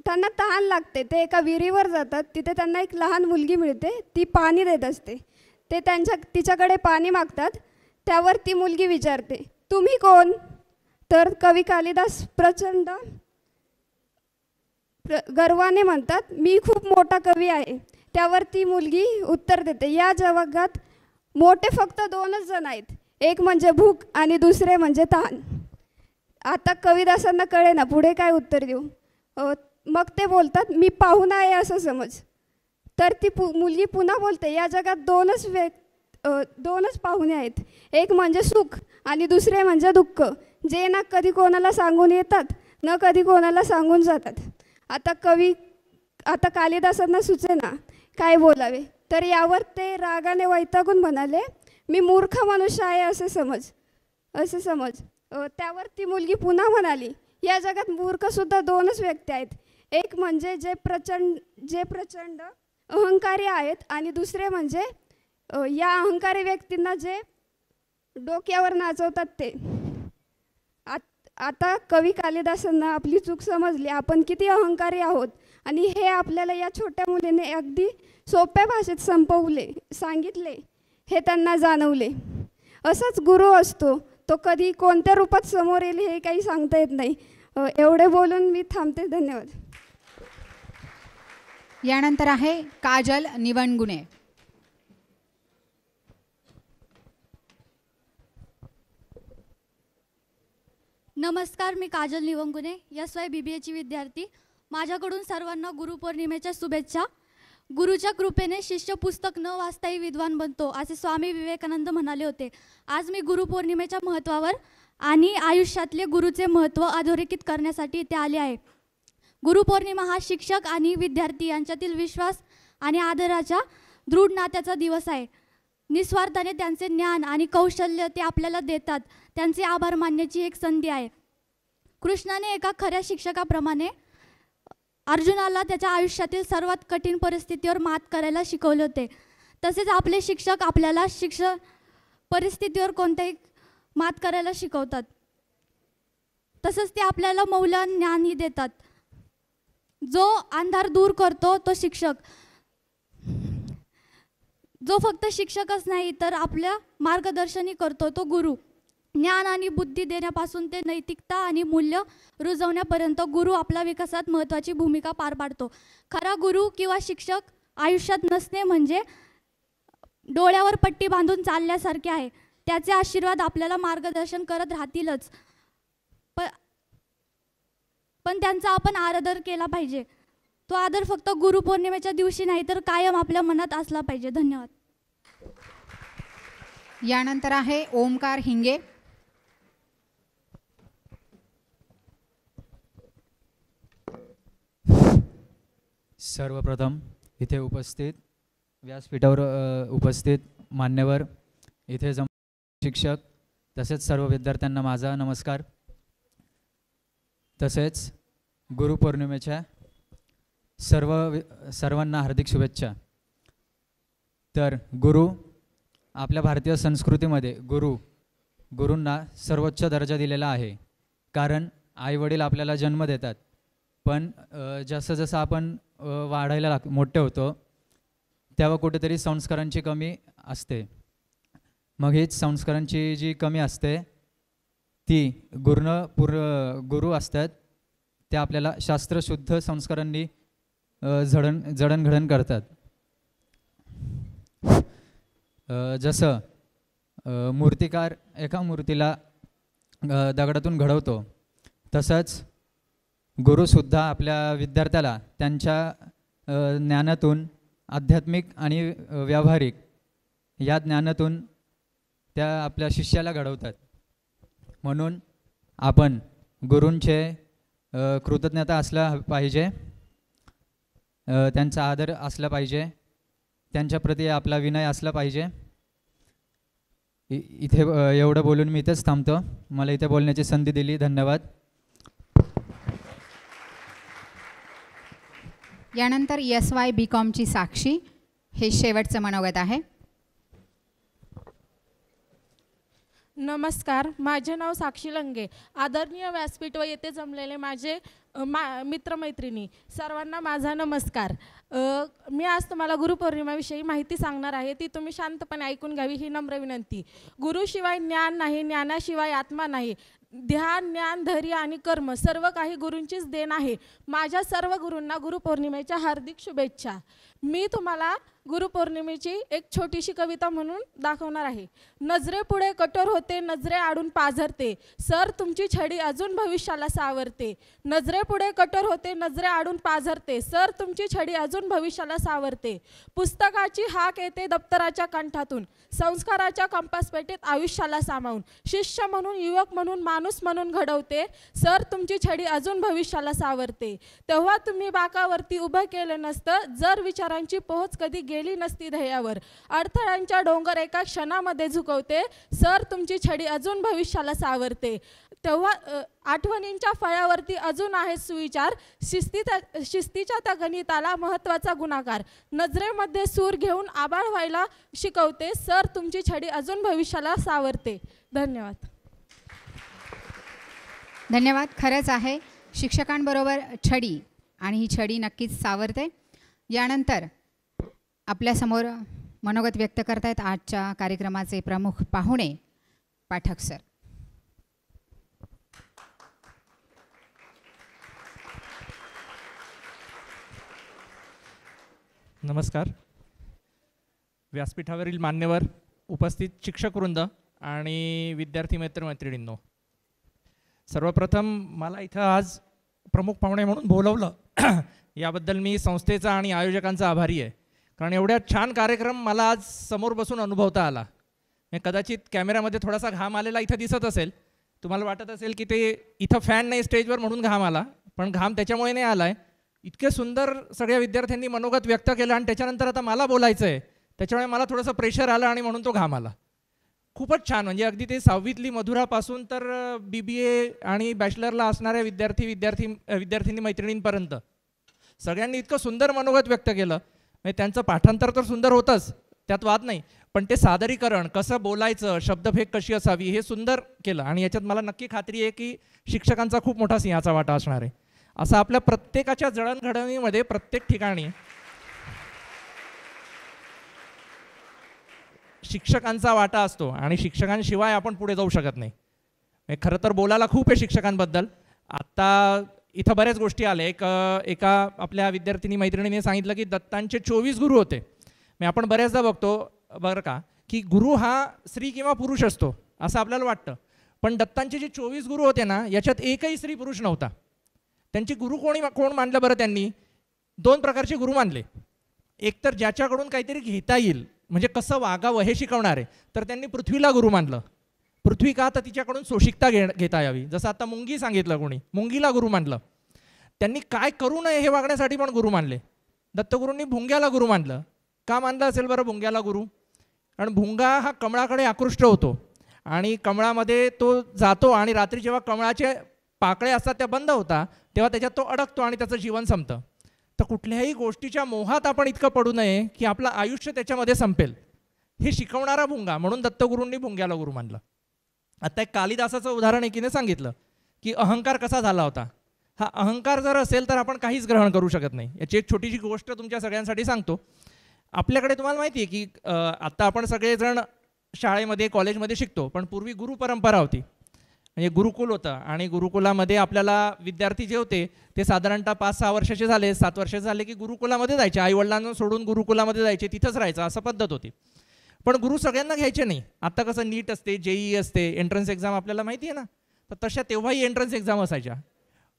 त्यांना तहान लागते. ते एका विहिरीवर जातात. तिथे त्यांना एक लहान मुलगी मिळते. ती पाणी देत असते. ते तिच्याकडे पाणी मागतात. त्यावर ती मुलगी विचारते, तुम्ही कोण? तर कवी कालिदास प्रचंड गर्वाने म्हणतात, मी खूप मोठा कवी आहे. त्यावर ती मुलगी उत्तर देते, या जगात मोठे फक्त 2च जण आहेत, एक म्हणजे भूक आणि दुसरे म्हणजे तहान. आता कविदासांना कळे ना पुढे काय उत्तर देऊ. मग ते बोलतात, मी पाहुणा आहे असं समज. तर ती मुलगी पुन्हा बोलते, या जगात 2च पाहुणे आहेत, एक म्हणजे सुख आणि दुसरे म्हणजे दुःख, जे ना कधी कोणाला सांगून येतात न कधी कोणाला सांगून जातात. आता कालिदासांना सुचेना काय बोलावे. तर यावर ते रागाने वैतागून म्हणाले, मी मूर्ख मनुष्य आहे असे समज. त्यावर ती मुलगी पुन्हा म्हणाली, या जगात मूर्खसुद्धा 2च व्यक्ती आहेत, एक म्हणजे जे प्रचंड अहंकारी आहेत आणि दुसरे म्हणजे या अहंकारी व्यक्तींना जे डोक्यावर नाचवतात ते. आता कवी कालिदासांना आपली चूक समजली, आपण किती अहंकारी आहोत आणि हे आपल्याला या छोट्या मुलीने अगदी सोप्या भाषेत सांगितले हे त्यांना जाणवले. असाच गुरु असतो, तो कधी कोणत्या रूपात समोर येईल हे काही सांगता येत नाही. एवढे बोलून मी थांबते. धन्यवाद. यानंतर आहे काजल निवणगुणे. नमस्कार, मी काजल निवंगुने SY BBAची विद्यार्थी. माझ्याकडून सर्वांना गुरुपौर्णिमेच्या शुभेच्छा. गुरुच्या कृपेने शिष्य पुस्तक न वाचताही विद्वान बनतो असे स्वामी विवेकानंद म्हणाले होते. आज मी गुरुपौर्णिमेच्या महत्त्वावर आणि आयुष्यातले गुरुचे महत्त्व अधोरेखित करण्यासाठी इथे आले आहे. गुरुपौर्णिमा हा शिक्षक आणि विद्यार्थी यांच्यातील विश्वास आणि आदराच्या दृढ नात्याचा दिवस आहे. निस्वार्थाने त्यांचे ज्ञान आणि कौशल्य ते आपल्याला देतात. त्यांचे आभार मानण्याची एक संधी आहे. कृष्णाने एका खऱ्या शिक्षकाप्रमाणे अर्जुनाला त्याच्या आयुष्यातील सर्वात कठीण परिस्थितीवर मात करायला शिकवले होते. तसेच आपले शिक्षक आपल्याला परिस्थितीवर कोणत्याही मात करायला शिकवतात. तसंच ते आपल्याला मौल्यवान ज्ञानही देतात. जो अंधार दूर करतो तो शिक्षक. जो फक्त शिक्षकच नाही तर आपल्या मार्गदर्शनही करतो तो गुरु. ज्ञान आणि बुद्धी देण्यापासून ते नैतिकता आणि मूल्य रुजवण्यापर्यंत गुरु आपल्या विकासात महत्त्वाची भूमिका पार पाडतो. खरा गुरु किंवा शिक्षक आयुष्यात नसणे म्हणजे डोळ्यावर पट्टी बांधून चालल्यासारखे आहे. त्याचे आशीर्वाद आपल्याला मार्गदर्शन करत राहतीलच, पण त्यांचा आपण आदर केला पाहिजे. तो आदर फक्त गुरुपौर्णिमेच्या दिवशी नाही तर कायम आपल्या मनात असला पाहिजे. धन्यवाद. यानंतर आहे ओमकार हिंगे. सर्वप्रथम इथे उपस्थित व्यासपीठावर उपस्थित मान्यवर, इथे शिक्षक तसेच सर्व विद्यार्थ्यांना माझा नमस्कार. तसेच गुरुपौर्णिमेच्या सर्वांना हार्दिक शुभेच्छा. तर गुरु आपल्या भारतीय संस्कृतीमध्ये गुरूंना सर्वोच्च दर्जा दिलेला आहे. कारण आईवडील आपल्याला जन्म देतात, पण जसं जसं आपण वाढायला मोठे होतो तेव्हा कुठेतरी संस्कारांची कमी असते. मग हीच संस्कारांची जी कमी असते ती गुरु असतात, ते आपल्याला शास्त्रशुद्ध संस्कारांनी जडणघडण करतात. जसं मूर्तिकार एका मूर्तीला दगडातून घडवतो, तसंच गुरुसुद्धा आपल्या विद्यार्थ्याला त्यांच्या ज्ञानातून, आध्यात्मिक आणि व्यावहारिक या ज्ञानातून त्या आपल्या शिष्याला घडवतात. म्हणून आपण गुरूंचे कृतज्ञता असला पाहिजे, त्यांचा आदर असला पाहिजे, त्यांच्याप्रती आपला विनय असला पाहिजे. इथे एवढं बोलून मी इथेच थांबतो. मला इथे बोलण्याची संधी दिली, धन्यवाद. यानंतर SY BComची साक्षी, हे शेवटचं मनोगत आहे. नमस्कार, माझे नाव साक्षी लंगे. आदरणीय व्यासपीठ व येथे जमलेले माझे मित्रमैत्रिणी सर्वांना माझा नमस्कार. मी आज तुम्हाला गुरुपौर्णिमेविषयी माहिती सांगणार आहे, ती तुम्ही शांतपणे ऐकून घ्यावी ही नम्र विनंती. गुरुशिवाय ज्ञान नाही, ज्ञानाशिवाय आत्मा नाही. ध्यान, ज्ञान, धैर्य आणि कर्म सर्व काही गुरूंचीच देण आहे. माझ्या सर्व गुरूंना गुरुपौर्णिमेच्या हार्दिक शुभेच्छा. मी तुम्हाला गुरुपौर्णिमेची एक छोटीशी कविता म्हणून दाखवणार आहे. नजरेपुढे कठोर होते, नजरे आडून पाझरते, सर तुमची छडी अजून भविष्याला सावरते. नजरेपुढे कठोर होते, नजरे आडून पाझरते, सर तुमची छडी अजून भविष्याला सावरते. पुस्तकाची हाक येते दप्तराच्या कंठातून, संस्काराच्या कंपास पेटीत आयुष्याला सामावून. शिष्य म्हणून, युवक म्हणून, माणूस म्हणून घडवते, सर तुमची छडी अजून भविष्याला सावरते. तेव्हा तुम्ही बाकावरती उभं केलं नसतं, जर विचारांची पोहोच कधी गेली नसती ध्येयावर. अडथळ्यांच्या डोंगर एका क्षणामध्ये झुकवते, सर तुमची छडी अजून भविष्याला सावरते. तेव्हा आठवणींच्या फळ्यावरती अजून आहे सुविचार, शिस्तीच्या त्या गणिताला महत्त्वाचा गुणाकार. नजरेमध्ये सूर घेऊन आबाळ व्हायला शिकवते, सर तुमची छडी अजून भविष्याला सावरते. धन्यवाद. धन्यवाद. खरंच आहे, शिक्षकांबरोबर छडी, आणि ही छडी नक्कीच सावरते. यानंतर आपल्यासमोर मनोगत व्यक्त करतायत आजच्या कार्यक्रमाचे प्रमुख पाहुणे पाठक सर. नमस्कार. व्यासपीठावरील मान्यवर, उपस्थित शिक्षकवृंद आणि विद्यार्थी मित्रमैत्रिणींनो, सर्वप्रथम मला इथं आज प्रमुख पाहुणे म्हणून बोलवलं याबद्दल मी संस्थेचा आणि आयोजकांचा आभारी आहे. कारण एवढ्या छान कार्यक्रम मला आज समोर बसून अनुभवता आला. कदाचित कॅमेऱ्यामध्ये थोडासा घाम आलेला इथं दिसत असेल, तुम्हाला वाटत असेल की ते इथं फॅन नाही स्टेजवर म्हणून घाम आला, पण घाम त्याच्यामुळे नाही आला आहे. इतके सुंदर सगळ्या विद्यार्थ्यांनी मनोगत व्यक्त केलं आणि त्याच्यानंतर आता मला बोलायचं आहे, त्याच्यामुळे मला थोडंसं प्रेशर आलं आणि म्हणून तो घाम आला. खूपच छान. म्हणजे अगदी ते 6वीतली मधुरापासून तर BBA आणि बॅचलरला असणाऱ्या विद्यार्थी मैत्रिणींपर्यंत सगळ्यांनी इतकं सुंदर मनोगत व्यक्त केलं. म्हणजे त्यांचं पाठांतर तर सुंदर होतंच, त्यात वाद नाही, पण ते सादरीकरण कसं बोलायचं, शब्दफेक कशी असावी हे सुंदर केलं. आणि याच्यात मला नक्की खात्री आहे की शिक्षकांचा खूप मोठा सिंहाचा वाटा असणार आहे. असं आपल्या प्रत्येकाच्या जडणघडणीमध्ये प्रत्येक ठिकाणी शिक्षकांचा वाटा असतो आणि शिक्षकांशिवाय आपण पुढे जाऊ शकत नाही. खरं तर बोलायला खूप आहे शिक्षकांबद्दल. आत्ता इथं बऱ्याच गोष्टी आल्या. एका आपल्या विद्यार्थिनी मैत्रिणीने सांगितलं की दत्तांचे 24 गुरु होते. आपण बऱ्याचदा बघतो बरं का की गुरु हा स्त्री किंवा पुरुष असतो असं आपल्याला वाटतं, पण दत्तांचे जे 24 गुरु होते ना, याच्यात एकही स्त्री पुरुष नव्हता. त्यांचे गुरु कोण मानलं बरं? त्यांनी 2 प्रकारचे गुरु मानले. एक तर ज्याच्याकडून काहीतरी घेता येईल, म्हणजे कसं वागावं हे शिकवणारे, तर त्यांनी पृथ्वीला गुरु मानलं. पृथ्वी का? तर तिच्याकडून सोशिकता घेता यावी. जसं आता मुंगी सांगितलं, कोणी मुंगीला गुरु मानलं. त्यांनी काय करू नये हे वागण्यासाठी पण गुरु मानले. दत्तगुरूंनी भुंग्याला गुरु मानलं. का मानलं असेल बरं भुंग्याला गुरु? कारण भुंगा हा कमळाकडे आकृष्ट होतो आणि कमळामध्ये तो जातो आणि रात्री जेव्हा कमळाचे पाकळे असतात त्या बंद होतात तेव्हा त्याच्यात तो अडकतो आणि त्याचं जीवन संपतं. तर कुठल्याही गोष्टीच्या मोहात आपण इतकं पडू नये की आपलं आयुष्य त्याच्यामध्ये संपेल, हे शिकवणारा भुंगा, म्हणून दत्तगुरूंनी भुंग्याला गुरु मानलं. आता एक कालिदासाचं उदाहरण एकीने सांगितलं की अहंकार कसा झाला होता. हा अहंकार जर असेल तर आपण काहीच ग्रहण करू शकत नाही. याची एक छोटीशी गोष्ट तुमच्या सगळ्यांसाठी सांगतो. आपल्याकडे तुम्हाला माहिती आहे की आत्ता आपण सगळेजण शाळेमध्ये कॉलेजमध्ये शिकतो, पण पूर्वी गुरु परंपरा होती, म्हणजे गुरुकुल होतं. आणि गुरुकुलामध्ये आपल्याला विद्यार्थी जे होते ते साधारणतः 5-6 वर्षाचे झाले, 7 वर्षाचे झाले की गुरुकुलामध्ये जायचे, आईवडिलांना सोडून गुरुकुलामध्ये जायचे, तिथंच राहायचं असं पद्धत होती. पण गुरु सगळ्यांना घ्यायचे नाही. आता कसं नीट असते, JEE असते, एंट्रन्स एक्झाम आपल्याला माहिती आहे ना, तर तशा तेव्हाही एंट्रन्स एक्झाम असायच्या.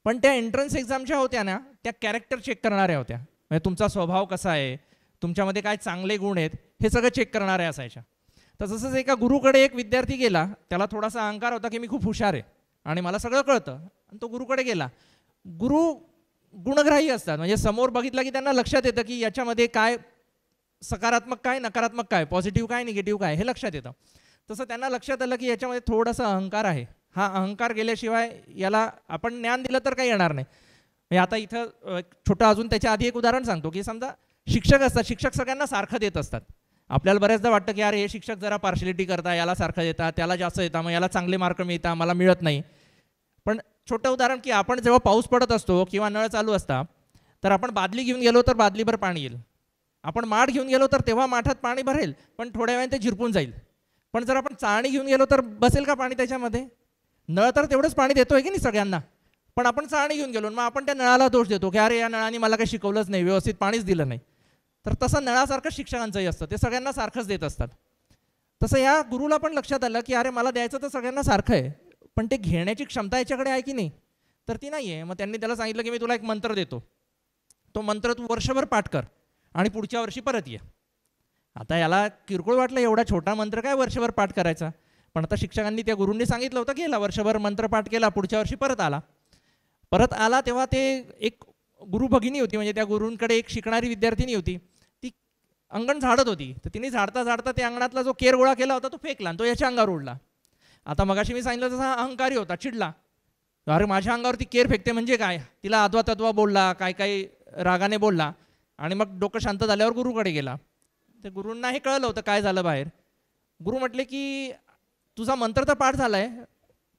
पण त्या एंट्रन्स एक्झामच्या होत्या ना, त्या कॅरेक्टर चेक करणाऱ्या होत्या, म्हणजे तुमचा स्वभाव कसा आहे, तुमच्यामध्ये काय चांगले गुण आहेत हे सगळं चेक करणाऱ्या असायच्या. तर तसंच एका गुरुकडे एक विद्यार्थी गेला, त्याला थोडासा अहंकार होता की मी खूप हुशार आहे आणि मला सगळं कळतं, आणि तो गुरुकडे गेला. गुरु गुणग्राही असतात, म्हणजे समोर बघितलं की त्यांना लक्षात येतं की याच्यामध्ये काय सकारात्मक काय, नकारात्मक काय, पॉझिटिव्ह काय, निगेटिव्ह काय, हे लक्षात येतं. तसं त्यांना लक्षात आलं की याच्यामध्ये थोडासा अहंकार आहे. हा अहंकार गेल्याशिवाय याला आपण ज्ञान दिलं तर काही येणार नाही. म्हणजे आता इथं छोटं अजून त्याच्या आधी एक उदाहरण सांगतो की समजा शिक्षक असतात, शिक्षक सगळ्यांना सारखं देत असतात. आपल्याला बऱ्याचदा वाटतं की अरे हे शिक्षक जरा पार्शलिटी करता, याला सारखं देतात, त्याला जास्त देतात, मग याला चांगले मार्क मिळतात, मला मिळत नाही. पण छोटं उदाहरण की आपण जेव्हा पाऊस पडत असतो किंवा नळ चालू असता तर आपण बादली घेऊन गेलो तर बादलीभर पाणी येईल, आपण माठ घेऊन गेलो तर तेव्हा माठात पाणी भरेल, पण थोड्या वेळाने ते झिरपून जाईल. पण जर आपण चाळणी घेऊन गेलो तर बसेल का पाणी त्याच्यामध्ये? नळ तर तेवढंच पाणी देतोय की नाही सगळ्यांना, पण आपण चाळणी घेऊन गेलो, मग आपण त्या नळाला दोष देतो की अरे या नळाने मला काही शिकवलंच नाही, व्यवस्थित पाणीच दिलं नाही. तर तसं नळासारखं शिक्षकांचंही असतं, ते सगळ्यांना सारखंच देत असतात. तसं या गुरुला पण लक्षात आलं की अरे मला द्यायचं तर सगळ्यांना सारखं आहे, पण ते घेण्याची क्षमता याच्याकडे आहे की नाही, तर ती नाही आहे. मग त्यांनी त्याला सांगितलं की मी तुला एक मंत्र देतो, तो मंत्र तू वर्षभर पाठ कर आणि पुढच्या वर्षी परत ये. आता याला किरकोळ वाटलं, एवढा छोटा मंत्र काय वर्षभर पाठ करायचा, पण आता शिक्षकांनी त्या गुरूंनी सांगितलं होतं, गेला वर्षभर मंत्र पाठ केला, पुढच्या वर्षी परत आला तेव्हा ते एक गुरु भगिनी होती, म्हणजे त्या गुरूंकडे एक शिकणारी विद्यार्थिनी होती, ती अंगण झाडत होती. तर तिने झाडता झाडता त्या अंगणातला जो केर गोळा केला होता तो फेकला आणि तो याच्या अंगावर उडला. आता मगाशी मी सांगितलं तसा अहंकारी होता, चिडला, अरे माझ्या अंगावरती केर फेकते म्हणजे काय, तिला अद्वा तद्वा बोलला, काय रागाने बोलला, आणि मग डोकं शांत झाल्यावर गुरुकडे गेला. तर गुरूंना हे कळलं होतं काय झालं बाहेर. गुरु म्हटले की तुझा मंत्र तर पाठ झाला आहे,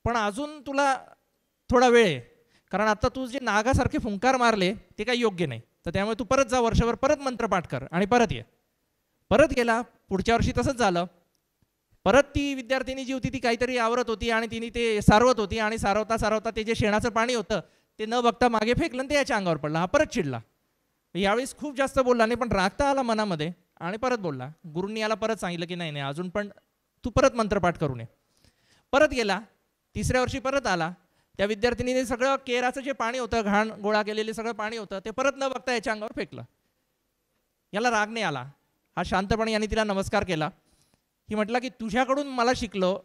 पण अजून तुला थोडा वेळ आहे, कारण आता तू जे नागासारखे फुंकार मारले ते काही योग्य नाही, तर त्यामुळे तू परत जा, वर्षभर परत मंत्र पाठ कर आणि परत ये. परत गेला, पुढच्या वर्षी तसंच झालं. परत ती विद्यार्थिनी जी होती ती काहीतरी आवरत होती आणि तिने ते सारवत होती, आणि सारवता सारवता ते जे शेणाचं पाणी होतं ते न बघता मागे फेकलं आणि ते याच्या अंगावर पडलं. हा परत चिडला, यावेळेस खूप जास्त बोलला नाही, पण रागता आला मनामध्ये आणि परत बोलला. गुरूंनी याला परत सांगितलं की नाही अजून पण तू परत मंत्रपाठ करू नये. परत गेला, तिसऱ्या वर्षी परत आला, त्या विद्यार्थिनीने सगळं केराचं जे पाणी होतं, घाण गोळा केलेले सगळं पाणी होतं ते परत न बघता याच्या अंगावर फेकलं. याला राग नाही आला, हा शांतपणे याने तिला नमस्कार केला की म्हटलं की तुझ्याकडून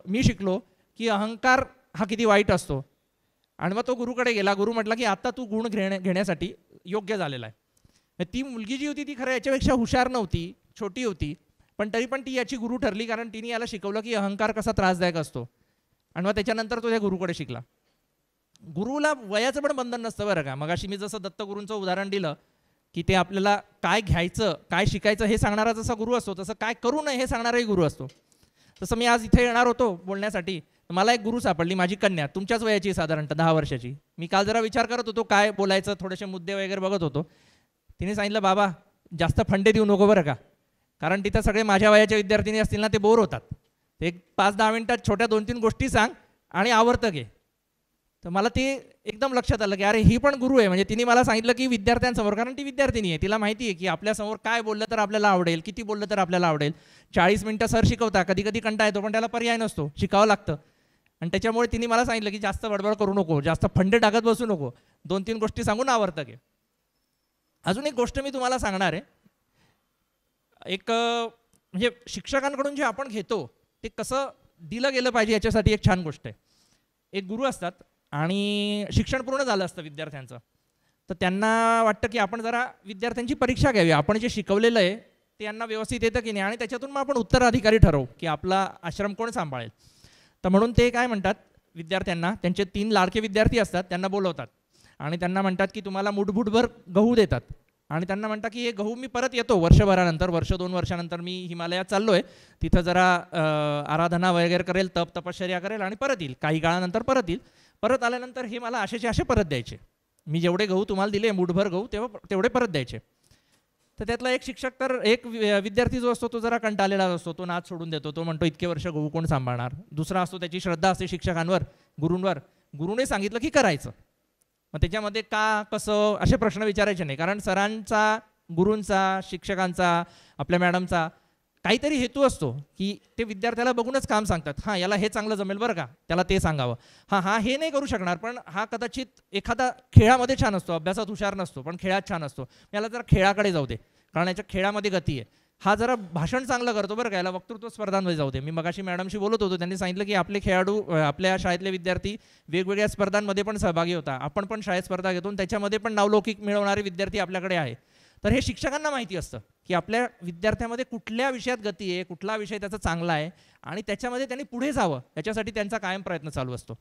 मी शिकलो की अहंकार हा किती वाईट असतो. आणि मग तो गुरुकडे गेला. गुरु म्हटला की आता तू गुण घेण्यासाठी योग्य झालेला आहे. ती मुलगी जी होती ती खरं याच्यापेक्षा हुशार नव्हती, छोटी होती, पण तरी पण ती याची गुरु ठरली, कारण तिने याला शिकवलं की अहंकार कसा त्रासदायक असतो. आणि मग त्याच्यानंतर तो त्या गुरुकडे शिकला. गुरुला वयाचं पण बंधन नसतं बरं का. मगाशी मी जसं दत्तगुरूंचं उदाहरण दिलं की ते आपल्याला काय घ्यायचं काय शिकायचं हे सांगणारा जसा गुरु असतो, तसं काय करू नये हे सांगणाराही गुरु असतो. तसं मी आज इथे येणार होतो बोलण्यासाठी, मला एक गुरु सापडली, माझी कन्या, तुमच्याच वयाची, साधारणतः 10 वर्षाची. मी काल जरा विचार करत होतो काय बोलायचं, थोडेसे मुद्दे वगैरे बघत होतो. तिने सांगितलं बाबा जास्त फंडे देऊ नको बरं का, कारण तिथं सगळे माझ्या वयाच्या विद्यार्थिनी असतील ना ते बोर होतात. एक 5-10 मिनिटात छोट्या 2-3 गोष्टी सांग आणि आवर्त घे. तर मला ते एकदम लक्षात आलं की अरे ही पण गुरु आहे. म्हणजे तिने मला सांगितलं की विद्यार्थ्यांसमोर, कारण ती विद्यार्थिनी आहे, तिला माहिती आहे की आपल्यासमोर काय बोललं तर आपल्याला आवडेल, किती बोललं तर आपल्याला आवडेल. 40 मिनिटं सर शिकवता, कधी कधी कंटाळा येतो, पण त्याला पर्याय नसतो, शिकावं लागतं. आणि त्याच्यामुळे तिने मला सांगितलं की जास्त बडबड करू नको, जास्त फंडे टाकत बसू नको, 2-3 गोष्टी सांगून आवर्त घे. अजून एक गोष्ट मी तुम्हाला सांगणार आहे. एक म्हणजे शिक्षकांकडून जे आपण घेतो ते कसं दिलं गेलं पाहिजे याच्यासाठी एक छान गोष्ट आहे. एक गुरु असतात आणि शिक्षण पूर्ण झालं असतं विद्यार्थ्यांचं, तर त्यांना वाटतं की आपण जरा विद्यार्थ्यांची परीक्षा घ्यावी, आपण जे शिकवलेलं आहे ते यांना व्यवस्थित येतं की नाही, आणि त्याच्यातून मग आपण उत्तराधिकारी ठरवू की आपला आश्रम कोण सांभाळेल. तर म्हणून ते काय म्हणतात, विद्यार्थ्यांना त्यांचे 3 लाडके विद्यार्थी असतात त्यांना बोलवतात आणि त्यांना म्हणतात की तुम्हाला मुठभर गहू देतात आणि त्यांना म्हणतात की हे गहू मी परत येतो वर्षभरानंतर, 1-2 वर्षानंतर मी हिमालयात चाललो आहे, तिथं जरा आराधना वगैरे करेल, तपश्चर्या करेल आणि परत येईल, काही काळानंतर परत येईल. परत आल्यानंतर हे मला असे परत द्यायचे, मी जेवढे गहू तुम्हाला दिले मुठभर गहू तेवढे परत द्यायचे. तर त्यातला एक शिक्षक, तर एक विद्यार्थी जो असतो तो जरा कंटाळलेला असतो, तो नाच सोडून देतो, तो म्हणतो इतके वर्ष गहू कोण सांभाळणार. दुसरा असतो त्याची श्रद्धा असते शिक्षकांवर, गुरूंवर, गुरुने सांगितलं की करायचं. मग त्याच्यामध्ये का कसं असे प्रश्न विचारायचे नाही, कारण सरांचा, गुरूंचा, शिक्षकांचा, आपल्या मॅडमचा काहीतरी हेतू असतो की ते विद्यार्थ्याला बघूनच काम सांगतात. हां, याला हे चांगलं जमेल बरं का, त्याला ते सांगावं. हां हे नाही करू शकणार, पण हा कदाचित एखादा खेळामध्ये छान असतो, अभ्यासात हुशार नसतो पण खेळात छान असतो, याला जरा खेळाकडे जाऊ दे, कारण याच्या खेळामध्ये गती आहे. हा जरा भाषण चांगलं करतो बरं का, याला वक्तृत्व स्पर्धांमध्ये जाऊ दे. मी मगाशी मॅडमशी बोलत होतो, त्यांनी सांगितलं की आपले खेळाडू, आपल्या शाळेतले विद्यार्थी वेगवेगळ्या स्पर्धांमध्ये पण सहभागी होता. आपण पण शाळेत स्पर्धा घेतो, त्याच्यामध्ये पण नावलौकिक मिळवणारे विद्यार्थी आपल्याकडे आहे. तर हे शिक्षकांना माहिती असतं की आपल्या विद्यार्थ्यामध्ये कुठल्या विषयात गती आहे, कुठला विषय त्याचा चांगला आहे आणि त्याच्यामध्ये त्यांनी पुढे जावं, याच्यासाठी त्यांचा कायम प्रयत्न चालू असतो.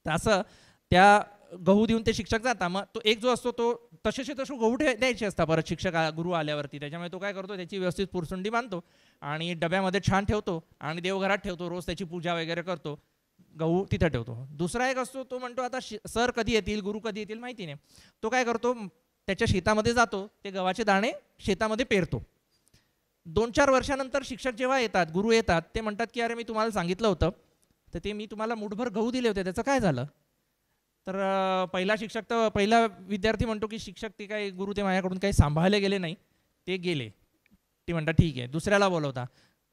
तर असं त्या गहू देऊन ते शिक्षक जातात. मग तो एक जो असतो तो तसे गहू द्यायचे असतात परत शिक्षक गुरु आल्यावरती. त्याच्यामुळे तो काय करतो, त्याची व्यवस्थित पुरसुंडी बांधतो आणि डब्यामध्ये छान ठेवतो आणि देवघरात ठेवतो, रोज त्याची पूजा वगैरे करतो, गहू तिथं ठेवतो. दुसरा एक असतो, तो म्हणतो आता सर कधी येतील, गुरु कधी येतील माहिती नाही, तो काय करतो, त्याच्या शेतामध्ये जातो, ते गव्हाचे दाणे शेतामध्ये पेरतो. 2-4 वर्षानंतर शिक्षक जेव्हा येतात, गुरु येतात, ते म्हणतात की अरे मी तुम्हाला सांगितलं होतं, तर ते मी तुम्हाला मुठभर गहू दिले होते, त्याचं काय झालं. तर पहिला विद्यार्थी म्हणतो की शिक्षक ते काय, गुरु ते माझ्याकडून काही सांभाळले गेले नाही, ते गेले. ते म्हणतात ठीक आहे. दुसऱ्याला बोलवता,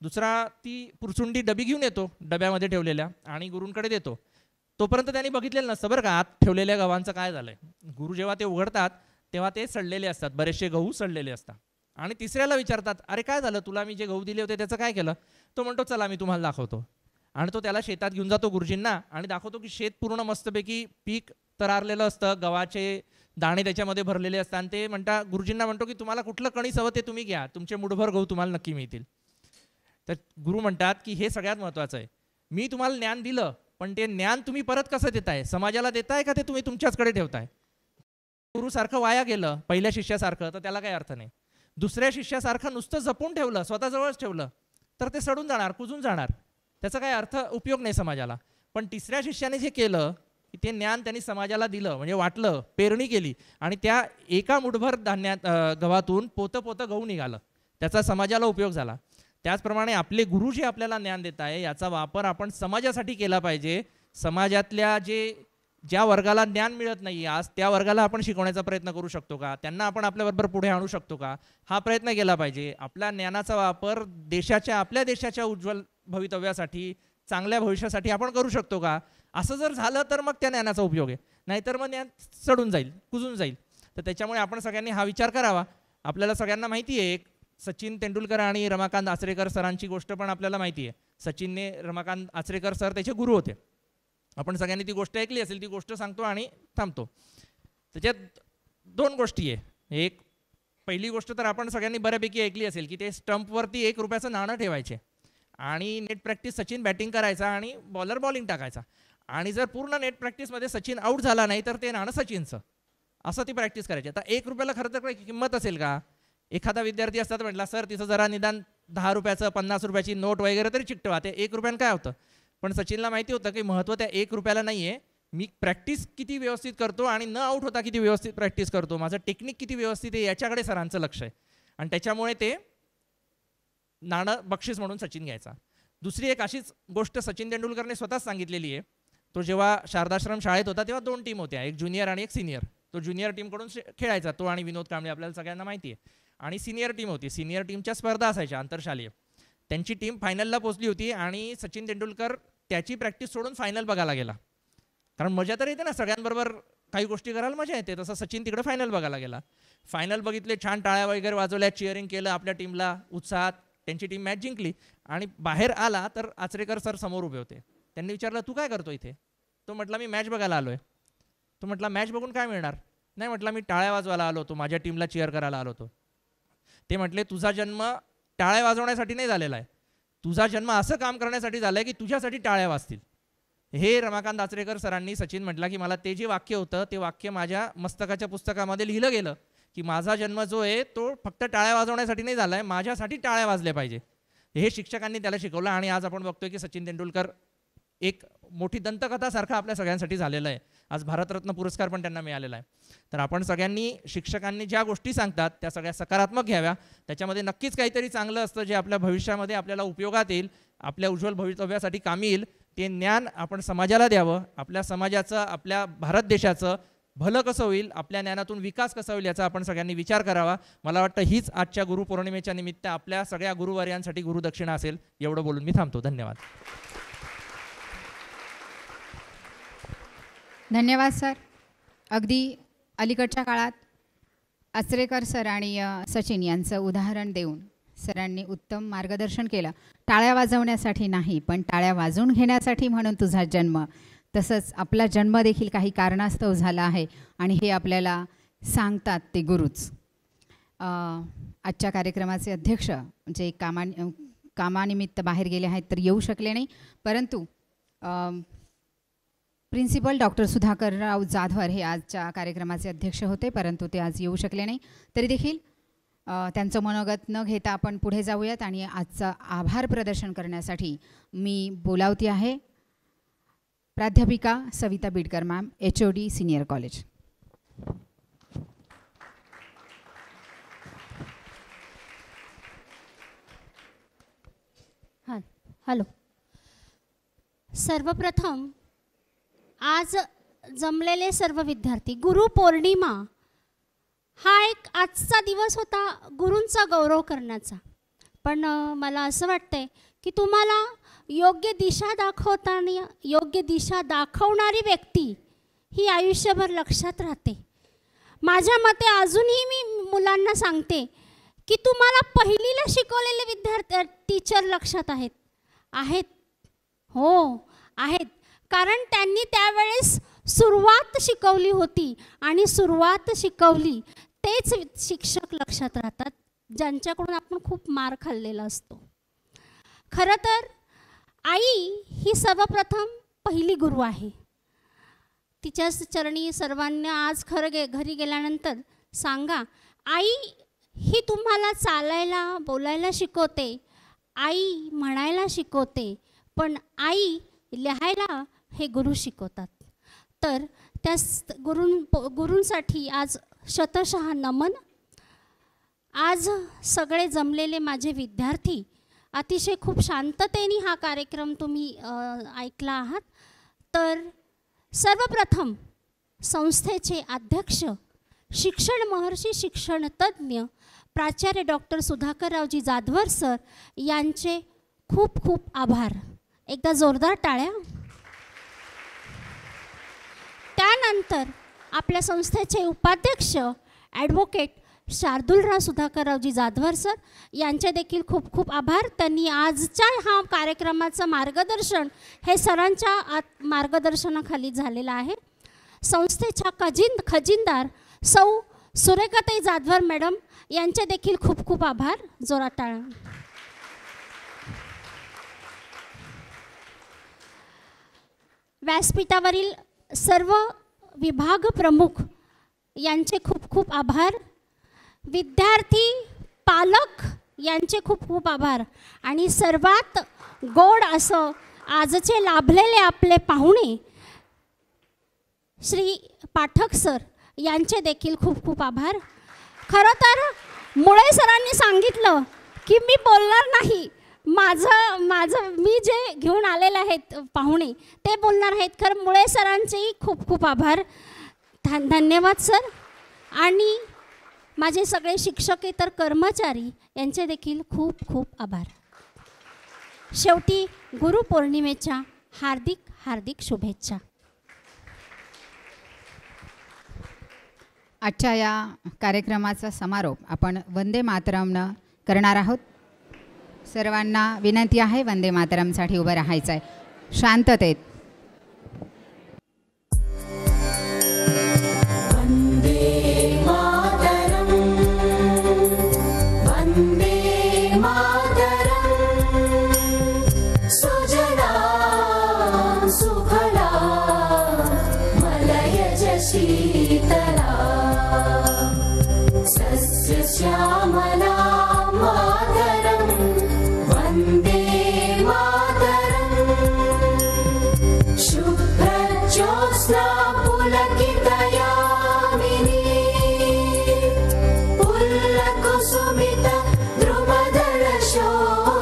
दुसरा ती पुरसुंडी डबी घेऊन येतो, डब्यामध्ये ठेवलेल्या, आणि गुरूंकडे देतो. तोपर्यंत त्यांनी बघितलेलं नसतं बरं का आत ठेवलेल्या गव्हांचं काय झालंय. गुरु जेव्हा ते उघडतात तेव्हा ते सडलेले असतात, बरेचसे गहू सडलेले असतात. आणि तिसऱ्याला विचारतात, अरे काय झालं, तुला मी जे गहू दिले होते त्याचं काय केलं. तो म्हणतो चला मी तुम्हाला दाखवतो, आणि तो त्याला शेतात घेऊन जातो गुरुजींना आणि दाखवतो की शेत पूर्ण मस्तपैकी पीक तरारलेलं असतं, गव्हाचे दाणे त्याच्यामध्ये भरलेले असतात. आणि ते गुरुजींना म्हणतो की तुम्हाला कुठलं कणीस हवं ते तुम्ही घ्या, तुमचे मुठभर गहू तुम्हाला नक्की मिळतील. तर गुरु म्हणतात की हे सगळ्यात महत्त्वाचं आहे, मी तुम्हाला ज्ञान दिलं, पण ते ज्ञान तुम्ही परत कसं देताय, समाजाला देताय का ते तुम्ही तुमच्याचकडे ठेवताय. गुरुसारखं वाया गेलं पहिल्या शिष्यासारखं तर त्याला काही अर्थ नाही. दुसऱ्या शिष्यासारखं नुसतं जपून ठेवलं, स्वतःजवळच ठेवलं, तर ते सडून जाणार, कुजून जाणार, त्याचा काही अर्थ उपयोग नाही समाजाला. पण तिसऱ्या शिष्याने जे केलं की ते ज्ञान त्यांनी समाजाला दिलं, म्हणजे वाटलं, पेरणी केली, आणि त्या एका मुठभर धान्यात गव्हातून पोतं गहू निघालं, त्याचा समाजाला उपयोग झाला. त्याचप्रमाणे आपले गुरु जे आपल्याला ज्ञान देत आहे याचा वापर आपण समाजासाठी केला पाहिजे. समाजातल्या ज्या वर्गाला ज्ञान मिळत नाही आज, त्या वर्गाला आपण शिकवण्याचा प्रयत्न करू शकतो का, त्यांना आपण आपल्याबरोबर पुढे आणू शकतो का, हा प्रयत्न केला पाहिजे. आपल्या ज्ञानाचा वापर आपल्या देशाच्या उज्ज्वल भवितव्यासाठी, चांगल्या भविष्यासाठी आपण करू शकतो का. असं जर झालं तर मग त्या ज्ञानाचा उपयोग आहे, नाहीतर मग ज्ञान सडून जाईल, कुजून जाईल. तर त्याच्यामुळे आपण सगळ्यांनी हा विचार करावा. आपल्याला सगळ्यांना माहिती आहे, सचिन तेंडुलकर आणि रमाकांत आचरेकर सरांची गोष्ट पण आपल्याला माहिती आहे. सचिनने, रमाकांत आचरेकर सर त्याचे गुरु होते. आपण सगळ्यांनी ती गोष्ट ऐकली असेल, ती गोष्ट सांगतो आणि थांबतो. त्याच्यात 2 गोष्टी आहे. एक पहिली गोष्ट तर आपण सगळ्यांनी बऱ्यापैकी ऐकली असेल की ते स्टंपवरती 1 रुपयाचं नाणं ठेवायचे आणि नेट प्रॅक्टिस सचिन बॅटिंग करायचा आणि बॉलर बॉलिंग टाकायचा, आणि जर पूर्ण नेट प्रॅक्टिसमध्ये सचिन आऊट झाला नाही तर ते नाणं सचिनचं, असं ती प्रॅक्टिस करायची. आता 1 रुपयाला खरं तर काही किंमत असेल का. एखादा विद्यार्थी असतात म्हटला सर तिथं जरा निदान 10 रुपयाचं 50 रुपयाची नोट वगैरे तरी चिकटवा, ते 1 रुपयानं काय होतं. पण सचिनला माहिती होतं की महत्त्व त्या 1 रुपयाला नाही आहे, मी प्रॅक्टिस किती व्यवस्थित करतो आणि न आऊट होता किती व्यवस्थित प्रॅक्टिस करतो, माझं टेक्निक किती व्यवस्थित आहे याच्याकडे सरांचं लक्ष आहे. आणि त्याच्यामुळे ते नाणं बक्षीस म्हणून सचिन घ्यायचा. दुसरी एक अशीच गोष्ट सचिन तेंडुलकरने स्वतःच सांगितलेली आहे. तो जेव्हा शारदाश्रम शाळेत होता तेव्हा 2 टीम होत्या, एक ज्युनियर आणि एक सिनियर. तो ज्युनियर टीमकडून खेळायचा, तो आणि विनोद कांबळे, आपल्याला सगळ्यांना माहिती आहे. आणि सिनियर टीम होती, सिनियर टीमच्या स्पर्धा असायच्या आंतरशालेय. त्यांची टीम फायनलला पोहोचली होती आणि सचिन तेंडुलकर त्याची प्रॅक्टिस सोडून फायनल बघायला गेला, कारण मजा तर येते ना, सगळ्यांबरोबर काही गोष्टी करायला मजा येते. तसं सचिन तिकडे फायनल बघायला गेला. फायनल बघितले, छान टाळ्या वगैरे वाजवल्या, चिअरिंग केलं आपल्या टीमला उत्साहात. त्यांची टीम मॅच जिंकली आणि बाहेर आला तर आचरेकर सर समोर उभे होते. त्यांनी विचारलं तू काय करतो इथे. तो म्हटला मी मॅच बघायला आलोय. तो म्हटला मॅच बघून काय मिळणार, नाही म्हटलं मी टाळ्या वाजवायला आलो होतो, माझ्या टीमला चीअर करायला आलो होतो. ते म्हटले तुझा जन्म टाळ्या वाजवण्यासाठी नाही झालेला आहे, तुझा जन्म असं काम करण्यासाठी झालं आहे की तुझ्यासाठी टाळ्या वाजतील. हे रमाकांत आचरेकर सरांनी सचिन म्हटलं की मला ते जे वाक्य होतं ते वाक्य माझ्या मस्तकाच्या पुस्तकामध्ये लिहिलं गेलं की माझा जन्म जो आहे तो फक्त टाळ्या वाजवण्यासाठी नाही झाला आहे, माझ्यासाठी टाळ्या वाजल्या पाहिजे. हे शिक्षकांनी त्याला शिकवलं आणि आज आपण बघतोय की सचिन तेंडुलकर एक मोठी दंतकथासारखं आपल्या सगळ्यांसाठी झालेलं आहे. आज भारतरत्न पुरस्कार पण त्यांना मिळालेला आहे. तर आपण सगळ्यांनी शिक्षकांनी ज्या गोष्टी सांगतात त्या सगळ्या सकारात्मक घ्याव्या, त्याच्यामध्ये नक्कीच काहीतरी चांगलं असतं जे आपल्या भविष्यामध्ये आपल्याला उपयोगात येईल, आपल्या उज्ज्वल भवितव्यासाठी कामी येईल. ते ज्ञान आपण समाजाला द्यावं, आपल्या समाजाचं आपल्या भारत देशाचं भलं कसं होईल, आपल्या ज्ञानातून विकास कसा होईल याचा आपण सगळ्यांनी विचार करावा. मला वाटतं हीच आजच्या गुरुपौर्णिमेच्या निमित्त आपल्या सगळ्या गुरुवर्यांसाठी गुरुदक्षिणा असेल. एवढं बोलून मी थांबतो. धन्यवाद. धन्यवाद सर. अगदी अलीकडच्या काळात आचरेकर सर आणि सचिन यांचं उदाहरण देऊन सरांनी उत्तम मार्गदर्शन केलं. टाळ्या वाजवण्यासाठी नाही, पण टाळ्या वाजवून घेण्यासाठी म्हणून तुझा जन्म. तसंच आपला जन्म देखील काही कारणास्तव झाला आहे आणि हे आपल्याला सांगतात ते गुरुच. आजच्या कार्यक्रमाचे अध्यक्ष जे कामानिमित्त बाहेर गेले आहेत तर येऊ शकले नाही, परंतु प्रिन्सिपल डॉक्टर सुधाकरराव जाधवर हे आजच्या कार्यक्रमाचे अध्यक्ष होते, परंतु ते आज येऊ शकले नाही. तरी देखील त्यांचं मनोगत न घेता आपण पुढे जाऊयात आणि आजचा आभार प्रदर्शन करण्यासाठी मी बोलावती आहे प्राध्यापिका Savita Bidkar ma'am, HOD senior college. हां, हॅलो. सर्वप्रथम आज जमलेले सर्व विद्यार्थी, गुरुपौर्णिमा हा एक आजचा दिवस होता गुरूंचा गौरव करण्याचा, पण मला असं वाटतंय की तुम्हाला योग्य दिशा दाखवताना योग्य दिशा दाखवणारी व्यक्ती ही आयुष्यभर लक्षात राहते. माझ्या मते अजूनही मी मुलांना सांगते की तुम्हाला पहिलीला शिकवलेले विद्यार्थी टीचर लक्षात आहेत. हो आहेत, कारण त्यांनी त्यावेळेस सुरुवात शिकवली होती आणि सुरुवात शिकवली तेच शिक्षक लक्षात राहतात ज्यांच्याकडून आपण खूप मार खाल्लेला असतो. खरं तर आई ही सर्वप्रथम पहिली गुरु आहे. तिच्या चरणी सर्वांना आज घरी गेल्यानंतर सांगा, आई ही तुम्हाला चालायला बोलायला शिकवते, आई म्हणायला शिकवते, पण आई लिहायला हे गुरु शिकवतात. तर त्या गुरूंसाठी आज शतशः नमन. आज सगळे जमलेले माझे विद्यार्थी अतिशय खूप शांततेने हा कार्यक्रम तुम्ही ऐकला आहात. तर सर्वप्रथम संस्थेचे अध्यक्ष, शिक्षण महर्षी शिक्षण तज्ज्ञ प्राचार्य डॉक्टर सुधाकररावजी जाधवर सर यांचे खूप खूप आभार. एकदा जोरदार टाळ्या. त्यानंतर आपल्या संस्थेचे उपाध्यक्ष ॲडव्होकेट शार्दूलराव सुधाकररावजी जाधवर सर यांचे देखील खूप खूप आभार. त्यांनी आजच्या हा कार्यक्रमाचं मार्गदर्शन हे सरांच्या मार्गदर्शनाखाली झालेलं आहे. संस्थेच्या खजिनदार सौ सुरेखाताई जाधवर मॅडम यांचे देखील खूप खूप आभार. जोरात टाळ्या. व्यासपीठावरील सर्व विभाग प्रमुख यांचे खूप खूप आभार. विद्यार्थी पालक यांचे खूप खूप आभार. आणि सर्वात गोड असं आजचे लाभलेले आपले पाहुणे श्री पाठक सर यांचे देखील खूप खूप आभार. खरं तर मुळे सरांनी सांगितलं की मी बोलणार नाही, माझं मी जे घेऊन आलेले आहेत पाहुणे ते बोलणार आहेत. खरं मुळे सरांचेही खूप खूप आभार. धन्यवाद सर. आणि माझे सगळे शिक्षकेतर कर्मचारी यांचे देखील खूप खूप आभार. शेवटी गुरुपौर्णिमेच्या हार्दिक हार्दिक शुभेच्छा. आजच्या या कार्यक्रमाचा समारोप आपण वंदे मातरमनं करणार आहोत. सर्वांना विनंती आहे वंदे मातरमसाठी उभं राहायचं आहे शांततेत. वंदे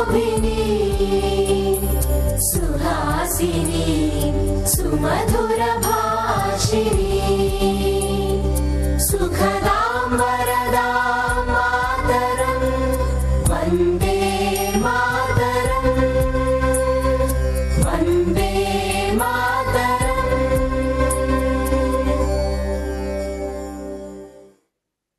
शोभिनी सुहासिनी सुमधुर भाषिणी सुखदां वरदां मातरं वन्दे मातरं वन्दे मातरम्